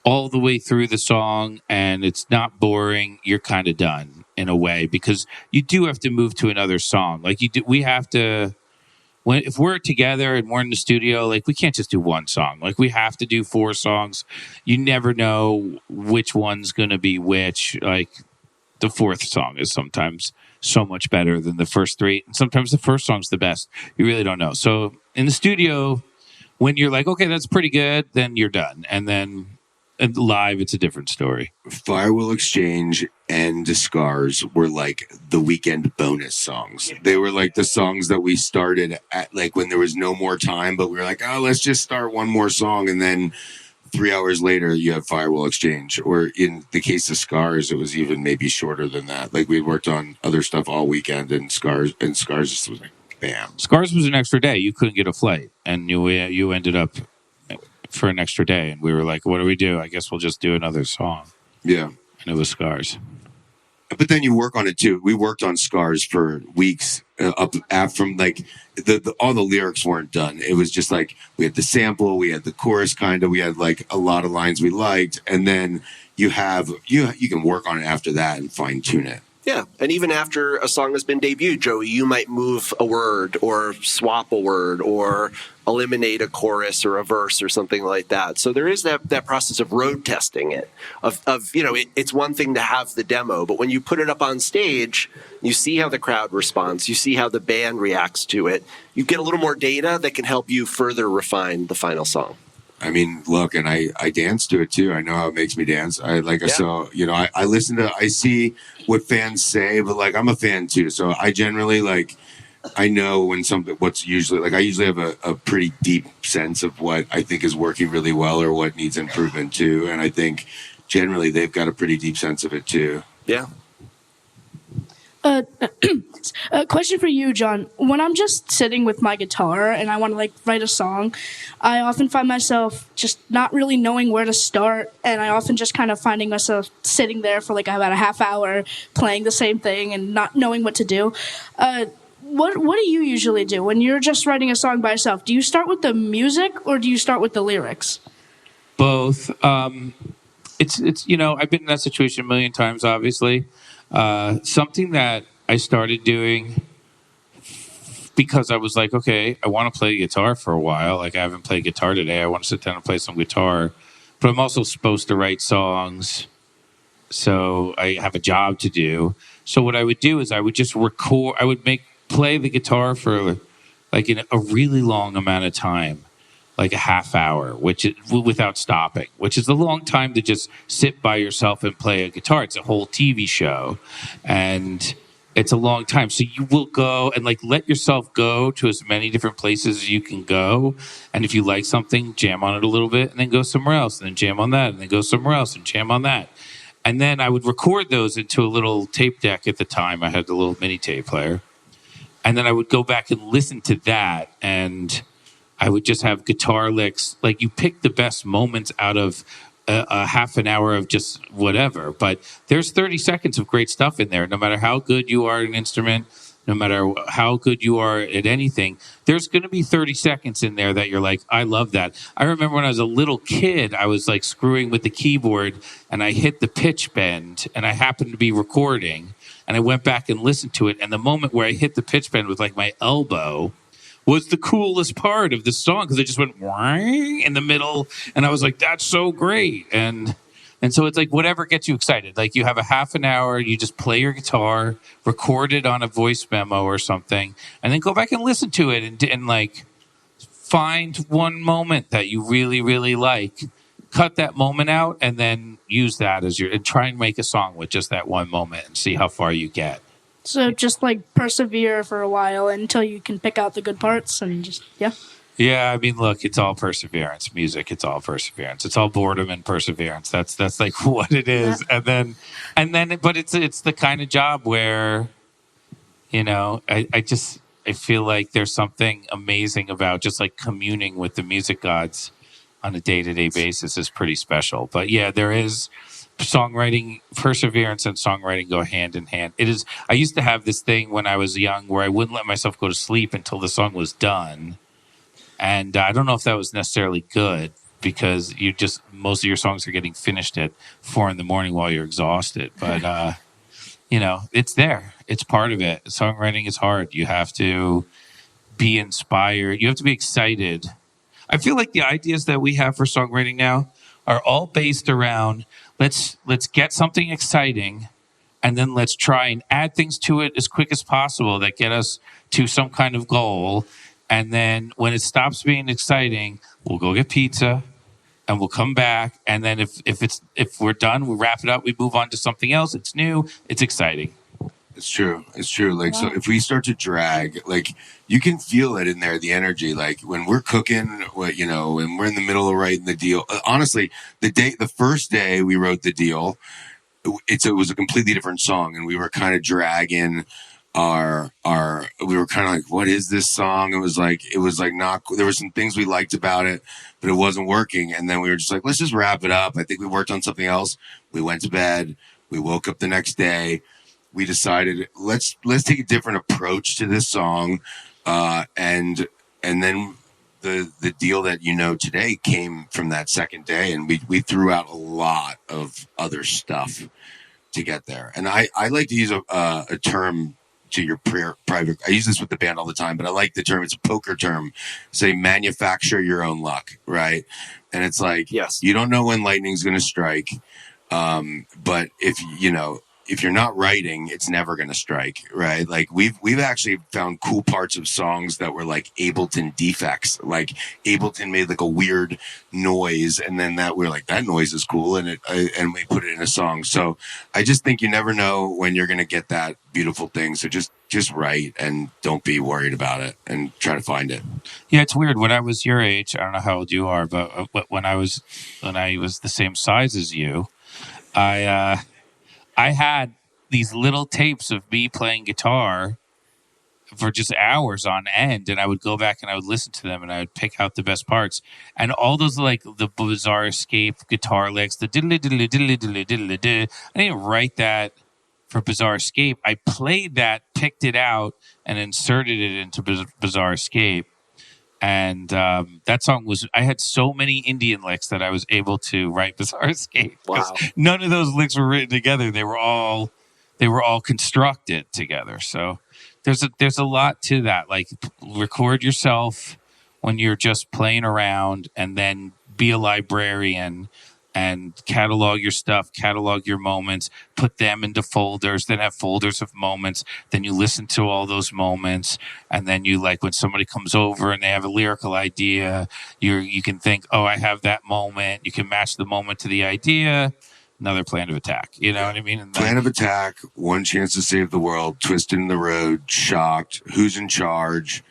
all the way through the song and it's not boring, you're kind of done in a way, because you do have to move to another song. Like we have to, if we're together and we're in the studio, like we can't just do one song. Like we have to do 4 songs. You never know which one's going to be which. Like the 4th song is sometimes so much better than the first 3. And sometimes the first song's the best. You really don't know. So in the studio, when you're like, okay, that's pretty good, then you're done. And then live, it's a different story. Firewall Exchange and The Scars were like the weekend bonus songs. They were like the songs that we started at, like when there was no more time, but we were like, oh, let's just start one more song. And then 3 hours later, you have Firewall Exchange. Or in the case of Scars, it was even maybe shorter than that. Like we worked on other stuff all weekend, and Scars just was like, bam. Scars was an extra day. You couldn't get a flight, and you ended up for an extra day, and we were like, what do we do? I guess we'll just do another song. Yeah. And it was Scars. But then you work on it too. We worked on Scars for weeks from like all the lyrics weren't done. It was just like we had the sample, we had the chorus we had like a lot of lines we liked, and then you can work on it after that and fine tune it. Yeah, and even after a song has been debuted, Joey, you might move a word or swap a word or eliminate a chorus or a verse or something like that. So there is that process of road testing it. It's one thing to have the demo, but when you put it up on stage, you see how the crowd responds, you see how the band reacts to it. You get a little more data that can help you further refine the final song. I mean, look, and I dance to it too. I know how it makes me dance. I listen to, I see what fans say, but like I'm a fan too. So I generally I know when I usually have a pretty deep sense of what I think is working really well or what needs improvement too. And I think generally they've got a pretty deep sense of it too. Yeah. A question for you, Jon. When I'm just sitting with my guitar and I want to write a song, I often find myself just not really knowing where to start, and I often just kind of finding myself sitting there for about a half hour playing the same thing and not knowing what to do. What do you usually do when you're just writing a song by yourself? Do you start with the music or do you start with the lyrics? Both. It's I've been in that situation a million times, obviously. Something that I started doing because I was like, okay, I want to play guitar for a while. Like, I haven't played guitar today. I want to sit down and play some guitar. But I'm also supposed to write songs, so I have a job to do. So what I would do is I would just record. I would play the guitar for in a really long amount of time, like a half hour, which is without stopping, which is a long time to just sit by yourself and play a guitar. It's a whole TV show. And it's a long time. So you will go and like let yourself go to as many different places as you can go. And if you like something, jam on it a little bit and then go somewhere else and then jam on that and then go somewhere else and jam on that. And then I would record those into a little tape deck at the time. I had the little mini tape player. And then I would go back and listen to that. And I would just have guitar licks. Like you pick the best moments out of a half an hour of just whatever. But there's 30 seconds of great stuff in there. No matter how good you are at an instrument, no matter how good you are at anything, there's going to be 30 seconds in there that you're like, I love that. I remember when I was a little kid, I was like screwing with the keyboard and I hit the pitch bend and I happened to be recording and I went back and listened to it. And the moment where I hit the pitch bend with like my elbow was the coolest part of the song because it just went whang in the middle, and I was like, "That's so great!" And so it's like whatever gets you excited. Like you have a half an hour, you just play your guitar, record it on a voice memo or something, and then go back and listen to it and like find one moment that you really really like, cut that moment out, and then use that as and try and make a song with just that one moment and see how far you get. So just like persevere for a while until you can pick out the good parts and just, yeah. Yeah, I mean, look, it's all perseverance. Music, it's all perseverance. It's all boredom and perseverance. That's like what it is. Yeah. And then, but it's the kind of job where, you know, I feel like there's something amazing about just like communing with the music gods on a day-to-day basis is pretty special. But yeah, there is songwriting, perseverance and songwriting go hand in hand. It is. I used to have this thing when I was young where I wouldn't let myself go to sleep until the song was done. And I don't know if that was necessarily good because most of your songs are getting finished at 4 a.m. while you're exhausted. But, you know, it's there. It's part of it. Songwriting is hard. You have to be inspired. You have to be excited. I feel like the ideas that we have for songwriting now are all based around let's get something exciting and then let's try and add things to it as quick as possible that get us to some kind of goal. And then when it stops being exciting, we'll go get pizza and we'll come back. And then if we're done, we wrap it up, we move on to something else. It's new, it's exciting. It's true. Like, so if we start to drag, like you can feel it in there, the energy, like when we're cooking, you know, and we're in the middle of writing the deal. Honestly, the first day we wrote the deal, it was a completely different song. And we were kind of dragging we were kind of like, what is this song? It was like not, there were some things we liked about it, but it wasn't working. And then we were just like, let's just wrap it up. I think we worked on something else. We went to bed. We woke up the next day. We decided let's take a different approach to this song, and then the deal that you know today came from that second day, and we threw out a lot of other stuff to get there. And I like to use a term to your private. I use this with the band all the time, but I like the term. It's a poker term. Say manufacture your own luck, right? And it's like, yes, you don't know when lightning's going to strike, but if you're not writing, it's never going to strike, right? Like we've actually found cool parts of songs that were like Ableton defects. Like Ableton made like a weird noise, and then we're like, that noise is cool, and we put it in a song. So I just think you never know when you're going to get that beautiful thing. So just write and don't be worried about it, and try to find it. Yeah, it's weird. When I was your age, I don't know how old you are, but when I was the same size as you, I had these little tapes of me playing guitar for just hours on end, and I would go back and I would listen to them and I would pick out the best parts. And all those, like the Bizarre Escape guitar licks, the diddly diddly diddly diddly diddly diddly. I didn't write that for Bizarre Escape. I played that, picked it out, and inserted it into Bizarre Escape. And that song I had so many Indian licks that I was able to write Bizarre Escape. Wow. None of those licks were written together. They were all constructed together. So there's a lot to that. Like record yourself when you're just playing around, and then be a librarian and catalog your stuff, catalog your moments, put them into folders, then have folders of moments. Then you listen to all those moments. And then you, like, when somebody comes over and they have a lyrical idea, you can think, oh, I have that moment. You can match the moment to the idea, another Plan of Attack. You know what I mean? And Plan of Attack, One Chance to Save the World, Twisted in the Road, Shocked, Who's in Charge,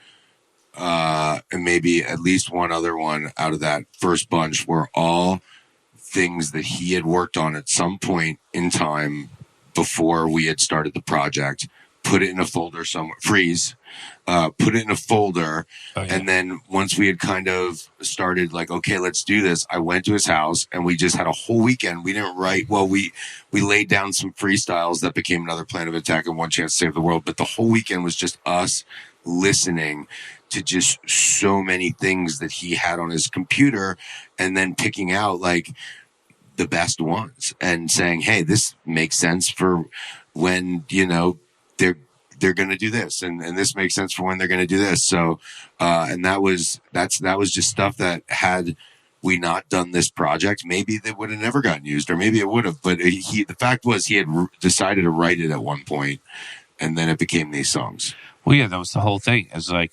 and maybe at least one other one out of that first bunch were all things that he had worked on at some point in time before we had started the project. Put it in a folder somewhere. Freeze. Put it in a folder. Oh, yeah. And then once we had kind of started like, okay, let's do this, I went to his house and we just had a whole weekend. We didn't write. Well, we laid down some freestyles that became another Plan of Attack and One Chance to Save the World. But the whole weekend was just us listening to just so many things that he had on his computer and then picking out like the best ones and saying, hey, this makes sense for when, you know, they're going to do this and this makes sense for when they're going to do this. So, and that was just stuff that had we not done this project, maybe that would have never gotten used or maybe it would have, but the fact was he had decided to write it at one point and then it became these songs. Well, yeah, that was the whole thing. It was like,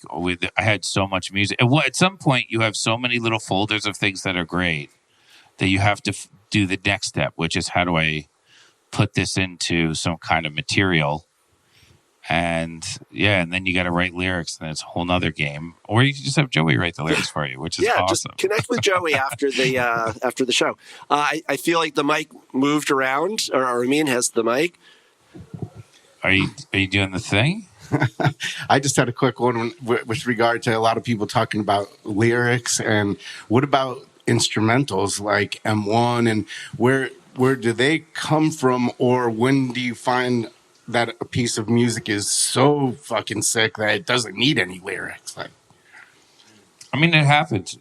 I had so much music. At some point you have so many little folders of things that are great that you have to do the next step, which is how do I put this into some kind of material? And then you got to write lyrics, and it's a whole nother game. Or you can just have Joey write the lyrics for you, which is awesome. Just connect with Joey after the show. I feel like the mic moved around, or Amin has the mic. Are you doing the thing? I just had a quick one with regard to a lot of people talking about lyrics, and what about instrumentals like M1, and where do they come from, or when do you find that a piece of music is so fucking sick that it doesn't need any lyrics? Like, I mean, it happens.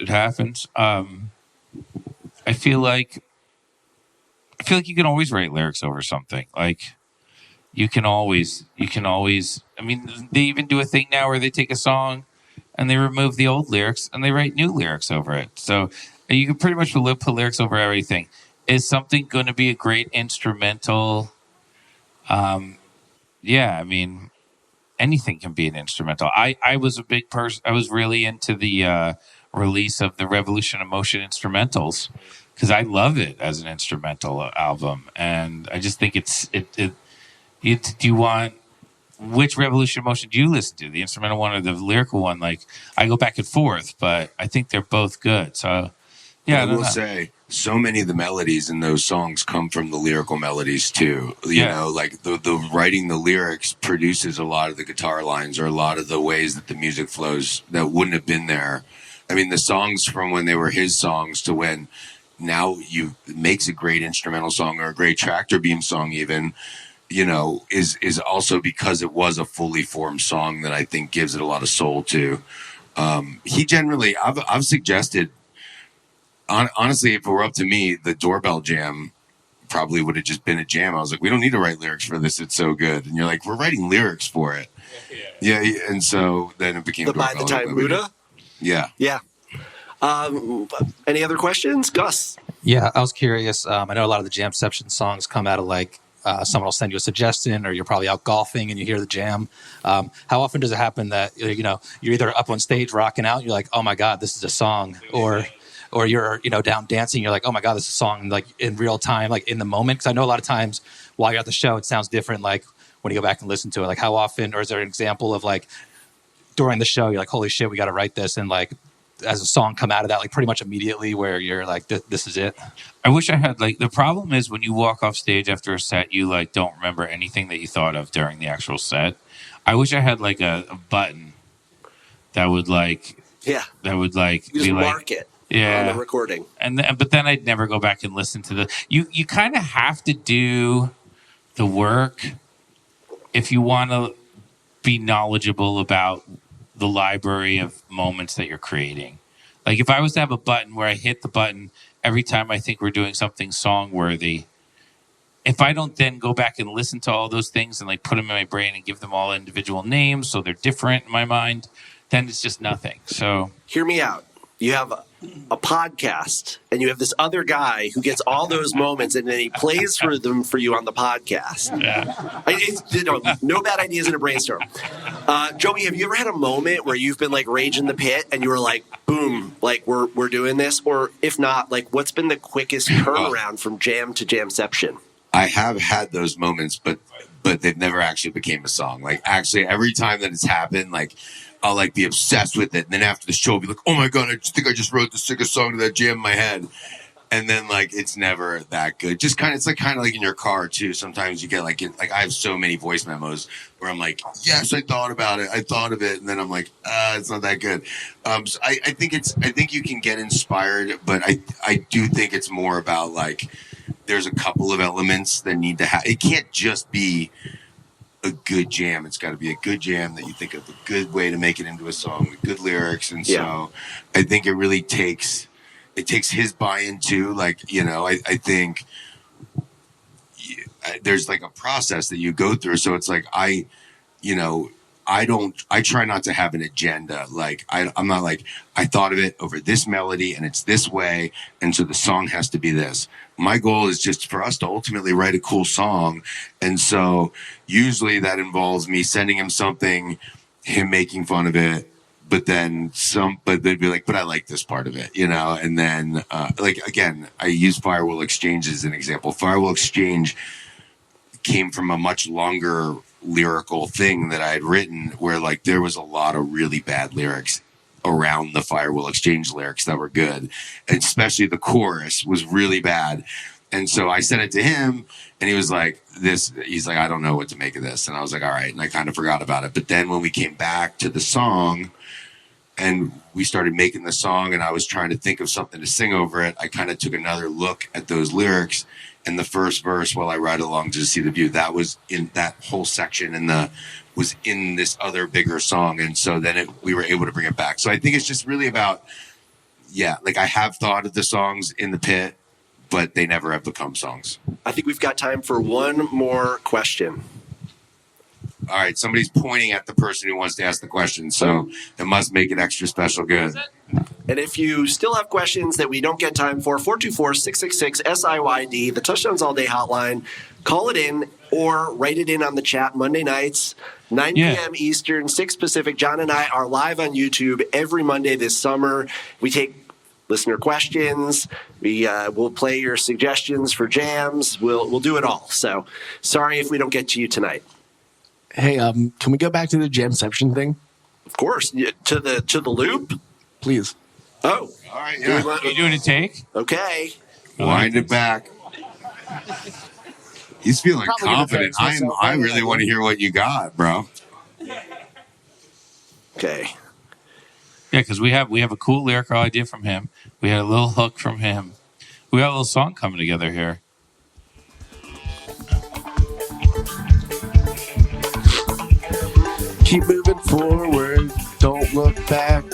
I feel like you can always write lyrics over something. Like you can always. I mean, they even do a thing now where they take a song and they remove the old lyrics and they write new lyrics over it. So you can pretty much put lyrics over everything. Is something going to be a great instrumental? Yeah, I mean, anything can be an instrumental. I was a big person. I was really into the release of the Revolution of Motion instrumentals because I love it as an instrumental album, and I just think do you want which Revolution of Motion do you listen to? The instrumental one or the lyrical one? Like I go back and forth, but I think they're both good. So yeah, I will say so many of the melodies in those songs come from the lyrical melodies too. You know, like the writing the lyrics produces a lot of the guitar lines or a lot of the ways that the music flows that wouldn't have been there. I mean, the songs from when they were his songs to when now makes a great instrumental song or a great tractor beam song even, you know, is also because it was a fully formed song that I think gives it a lot of soul too. He generally, I've suggested, honestly, if it were up to me, the Doorbell Jam probably would have just been a jam. I was like, we don't need to write lyrics for this. It's so good. And you're like, we're writing lyrics for it. Yeah. And so then it became By the time Muda? Yeah. Any other questions? Gus? Yeah, I was curious. I know a lot of the Jamception songs come out of like someone will send you a suggestion or you're probably out golfing and you hear the jam. How often does it happen that, you know, you're either up on stage rocking out and you're like, oh my God, this is a song, or you're, you know, down dancing, you're like, oh my God, this is a song, like in real time, like in the moment? Because I know a lot of times while you're at the show, it sounds different, like when you go back and listen to it. Like how often, or is there an example of like during the show, you're like, holy shit, we got to write this, and like as a song come out of that, like pretty much immediately where you're like, this is it? I wish I had, like, the problem is when you walk off stage after a set, you like don't remember anything that you thought of during the actual set. I wish I had like a button that would like, you just mark it. On the recording. But then I'd never go back and listen to the... You kind of have to do the work if you want to be knowledgeable about the library of moments that you're creating. Like if I was to have a button where I hit the button every time I think we're doing something song-worthy, if I don't then go back and listen to all those things and like put them in my brain and give them all individual names so they're different in my mind, then it's just nothing. So hear me out. You have a podcast and you have this other guy who gets all those moments and then he plays for them for you on the podcast. No bad ideas in a brainstorm. Joey, have you ever had a moment where you've been like rage in the pit and you were like, boom, like we're doing this? Or if not, like what's been the quickest turnaround from jam to jamception? I have had those moments, but they've never actually became a song. Like actually every time that it's happened, like I'll like be obsessed with it. And then after the show, I'll be like, oh my God, I think I just wrote the sickest song to that jam in my head. And then like, it's never that good. Just kind of like in your car too. Sometimes you get like I have so many voice memos where I'm like, yes, I thought about it. I thought of it. And then I'm like, it's not that good. So I think you can get inspired, but I do think it's more about like, there's a couple of elements that need to it can't just be a good jam. It's got to be a good jam that you think of a good way to make it into a song with good lyrics. And so I think it really takes his buy-in too. Like, I think there's like a process that you go through. So it's like, I try not to have an agenda. Like I'm not like, I thought of it over this melody and it's this way. And so the song has to be this. My goal is just for us to ultimately write a cool song. And so usually that involves me sending him something, him making fun of it, but they'd be like, but I like this part of it, And then, again, I use Firewall Exchange as an example. Firewall Exchange came from a much longer lyrical thing that I had written where like there was a lot of really bad lyrics around the Firewall Exchange lyrics that were good, and especially the chorus was really bad. And so I sent it to him and he was like, he's like, I don't know what to make of this. And I was like, all right. And I kind of forgot about it. But then when we came back to the song and we started making the song and I was trying to think of something to sing over it, I kind of took another look at those lyrics. And the first verse, while I ride along to see the view, that was in that whole section was in this other bigger song. And so then we were able to bring it back. So I think it's just really about, like I have thought of the songs in the pit, but they never have become songs. I think we've got time for one more question. All right. Somebody's pointing at the person who wants to ask the question. So it must make it extra special good. And if you still have questions that we don't get time for, 424-666-SIYD, the Touchdowns All Day hotline. Call it in or write it in on the chat Monday nights, 9 p.m. Eastern, 6 Pacific. John and I are live on YouTube every Monday this summer. We take listener questions. We'll play your suggestions for jams. We'll do it all. So sorry if we don't get to you tonight. Hey, can we go back to the jamception thing? Of course. To the loop? Please. Oh. All right, yeah. You doing a take? Okay. Wind it back. He's feeling confident. I really want to hear what you got, bro. Okay. Yeah, because we have a cool lyrical idea from him. We had a little hook from him. We got a little song coming together here. Keep moving forward, don't look back.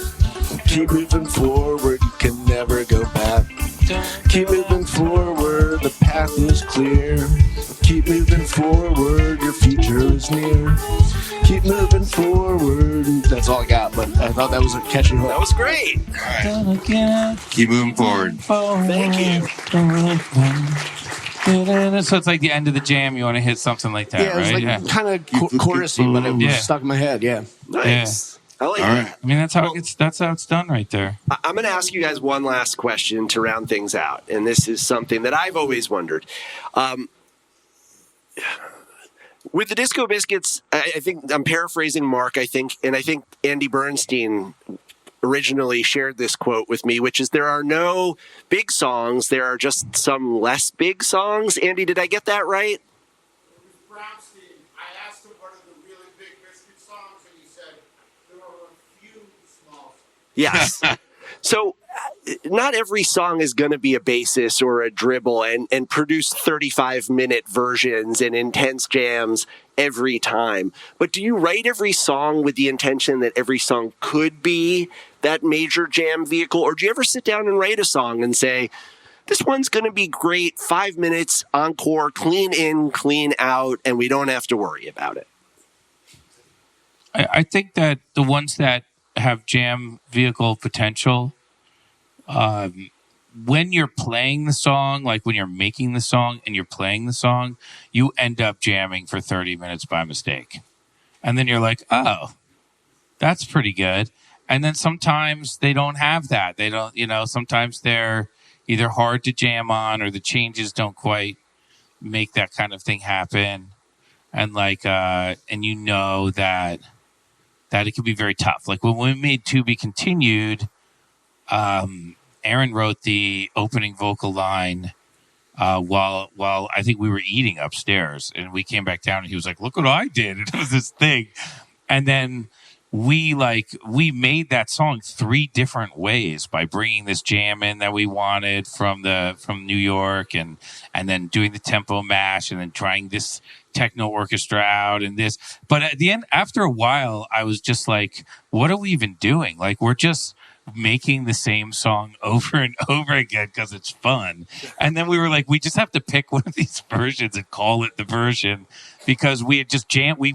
Keep moving forward, you can never go back. Keep moving forward, the path is clear. Keep moving forward, your future is near. Keep moving forward. That's all I got, but I thought that was a catchy hook. That was great. All right. Keep moving forward. Thank you. So it's like the end of the jam. You want to hit something like that, Yeah, it was right? like kind of chorusy, but it was stuck in my head. Yeah. Nice. I like that. I mean, that's how it's done right there. I'm going to ask you guys one last question to round things out, and this is something that I've always wondered. With the Disco Biscuits, I think I'm paraphrasing Mark. I think Andy Bernstein originally shared this quote with me, which is, there are no big songs, there are just some less big songs. Andy, did I get that right? It was Brownstein. I asked him what are the really big Biscuit songs, and he said there are a few small songs. Yes. So not every song is going to be a basis or a dribble and produce 35-minute versions and intense jams every time. But do you write every song with the intention that every song could be that major jam vehicle? Or do you ever sit down and write a song and say, this one's going to be great, 5 minutes, encore, clean in, clean out, and we don't have to worry about it? I think that the ones that have jam vehicle potential when you're playing the song, like when you're making the song and you're playing the song, you end up jamming for 30 minutes by mistake. And then you're like, oh, that's pretty good. And then sometimes they don't have that. They don't, sometimes they're either hard to jam on or the changes don't quite make that kind of thing happen. And that it can be very tough. Like when we made To Be Continued, Aaron wrote the opening vocal line while I think we were eating upstairs, and we came back down and he was like, look what I did. And it was this thing. And then we made that song 3 different ways by bringing this jam in that we wanted from New York and then doing the tempo mash and then trying this techno orchestra out and this. But at the end, after a while, I was just like, what are we even doing? Like, we're just making the same song over and over again because it's fun. And then we were like, we just have to pick one of these versions and call it the version, because we had just jammed. We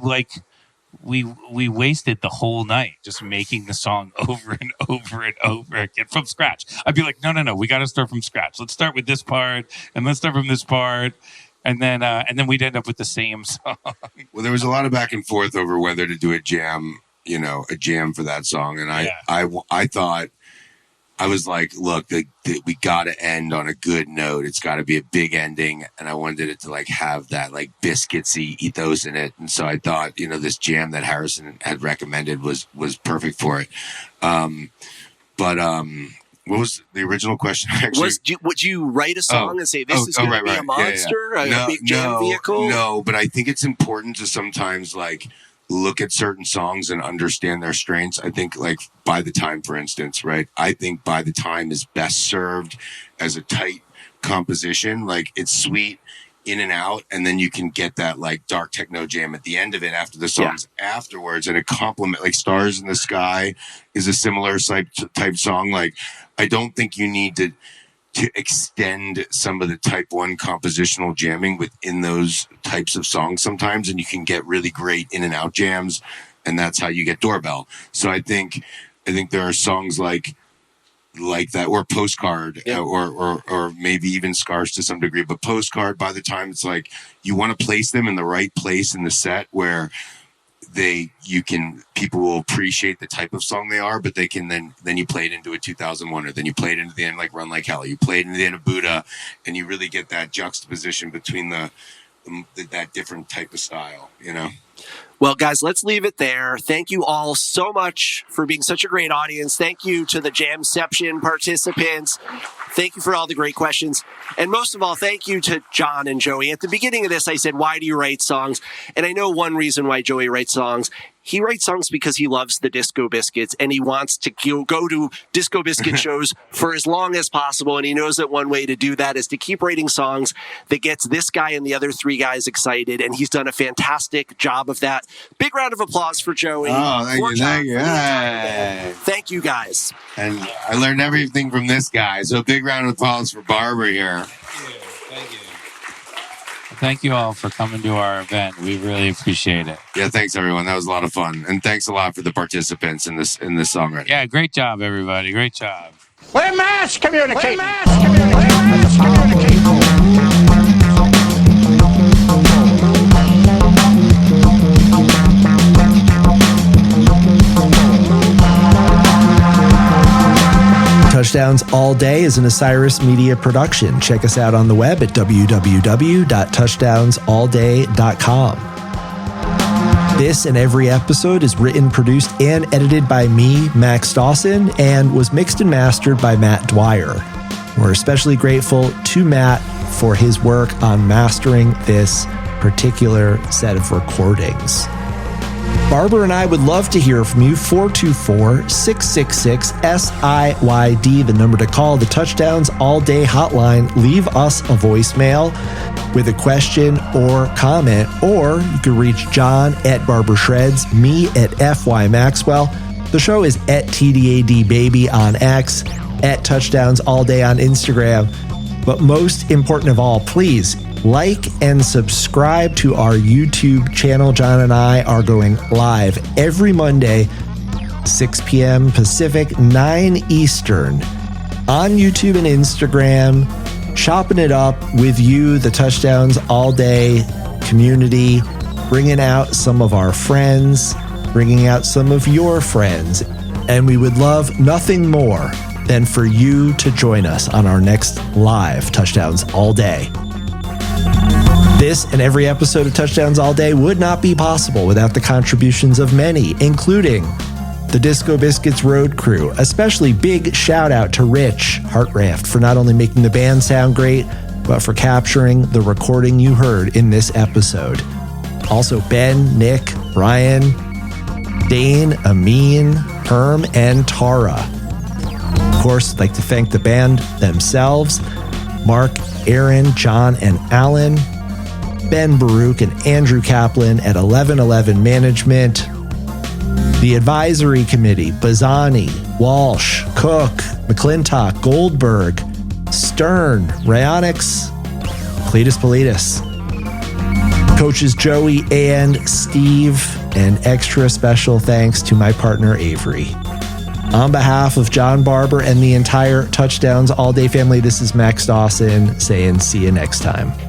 wasted the whole night just making the song over and over and over again from scratch. I'd be like, no, we got to start from scratch. Let's start with this part, and let's start from this part, and then we'd end up with the same song. Well, there was a lot of back and forth over whether to do a jam for that song, and I thought, I was like, look, we got to end on a good note. It's got to be a big ending. And I wanted it to like have that like biscuitsy ethos in it. And so I thought, this jam that Harrison had recommended was perfect for it. What was the original question? Actually, would you write a song and say, this is going to be a monster, a big jam vehicle? No, but I think it's important to sometimes like look at certain songs and understand their strengths. I think like By the Time, for instance, right? I think By the Time is best served as a tight composition. Like it's sweet in and out, and then you can get that like dark techno jam at the end of it after the songs afterwards, and a complement like Stars in the Sky is a similar type song. Like I don't think you need to extend some of the type 1 compositional jamming within those types of songs sometimes, and you can get really great in and out jams, and that's how you get Doorbell. So I think there are songs like that, or Postcard, or maybe even Scars to some degree, but Postcard, By the Time, it's like you want to place them in the right place in the set where people will appreciate the type of song they are, but they can then you play it into a 2001, or then you play it into the end like Run Like Hell, you play it into the end of Buddha, and you really get that juxtaposition between that different type of style, Well, guys, let's leave it there. Thank you all so much for being such a great audience. Thank you to the Jamception participants. Thank you for all the great questions. And most of all, thank you to Jon and Joey. At the beginning of this, I said, why do you write songs? And I know one reason why Joey writes songs. He writes songs because he loves the Disco Biscuits, and he wants to go to Disco Biscuit shows for as long as possible. And he knows that one way to do that is to keep writing songs that gets this guy and the other 3 guys excited. And he's done a fantastic job of that. Big round of applause for Joey. Oh, thank you. Thank you, guys. And I learned everything from this guy. So big round of applause for Barber here. Thank you. Thank you all for coming to our event. We really appreciate it. Yeah, thanks everyone. That was a lot of fun, and thanks a lot for the participants in this songwriting. Yeah, great job, everybody. Great job. We're mass communicating. Touchdowns All Day is an Osiris Media production. Check us out on the web at www.touchdownsallday.com. This and every episode is written, produced, and edited by me, Max Dawson, and was mixed and mastered by Matt Dwyer. We're especially grateful to Matt for his work on mastering this particular set of recordings. Barber and I would love to hear from you. 424-666-SIYD, the number to call, the Touchdowns All Day hotline. Leave us a voicemail with a question or comment, or you can reach Jon at Barber Shreds, me at FY Maxwell. The show is at TDAD Baby on X, at Touchdowns All Day on Instagram. But most important of all, please like and subscribe to our YouTube channel. Jon and I are going live every Monday, 6 p.m. Pacific, 9 Eastern. on YouTube and Instagram, chopping it up with you, the Touchdowns All Day community, bringing out some of our friends, bringing out some of your friends. And we would love nothing more than for you to join us on our next live Touchdowns All Day. This and every episode of Touchdowns All Day would not be possible without the contributions of many, including the Disco Biscuits Road Crew. Especially big shout out to Rich Hartraft for not only making the band sound great, but for capturing the recording you heard in this episode. Also Ben, Nick, Brian, Dane, Amin, Herm, and Tara. Of course, I'd like to thank the band themselves, Mark, Aaron, John, and Alan, Ben Baruch and Andrew Kaplan at 1111 Management, the advisory committee, Bazzani, Walsh, Cook, McClintock, Goldberg, Stern, Rayonix, Cletus Politis, coaches Joey and Steve, and extra special thanks to my partner Avery. On behalf of Jon Barber and the entire Touchdowns All Day family, this is Max Dawson saying see you next time.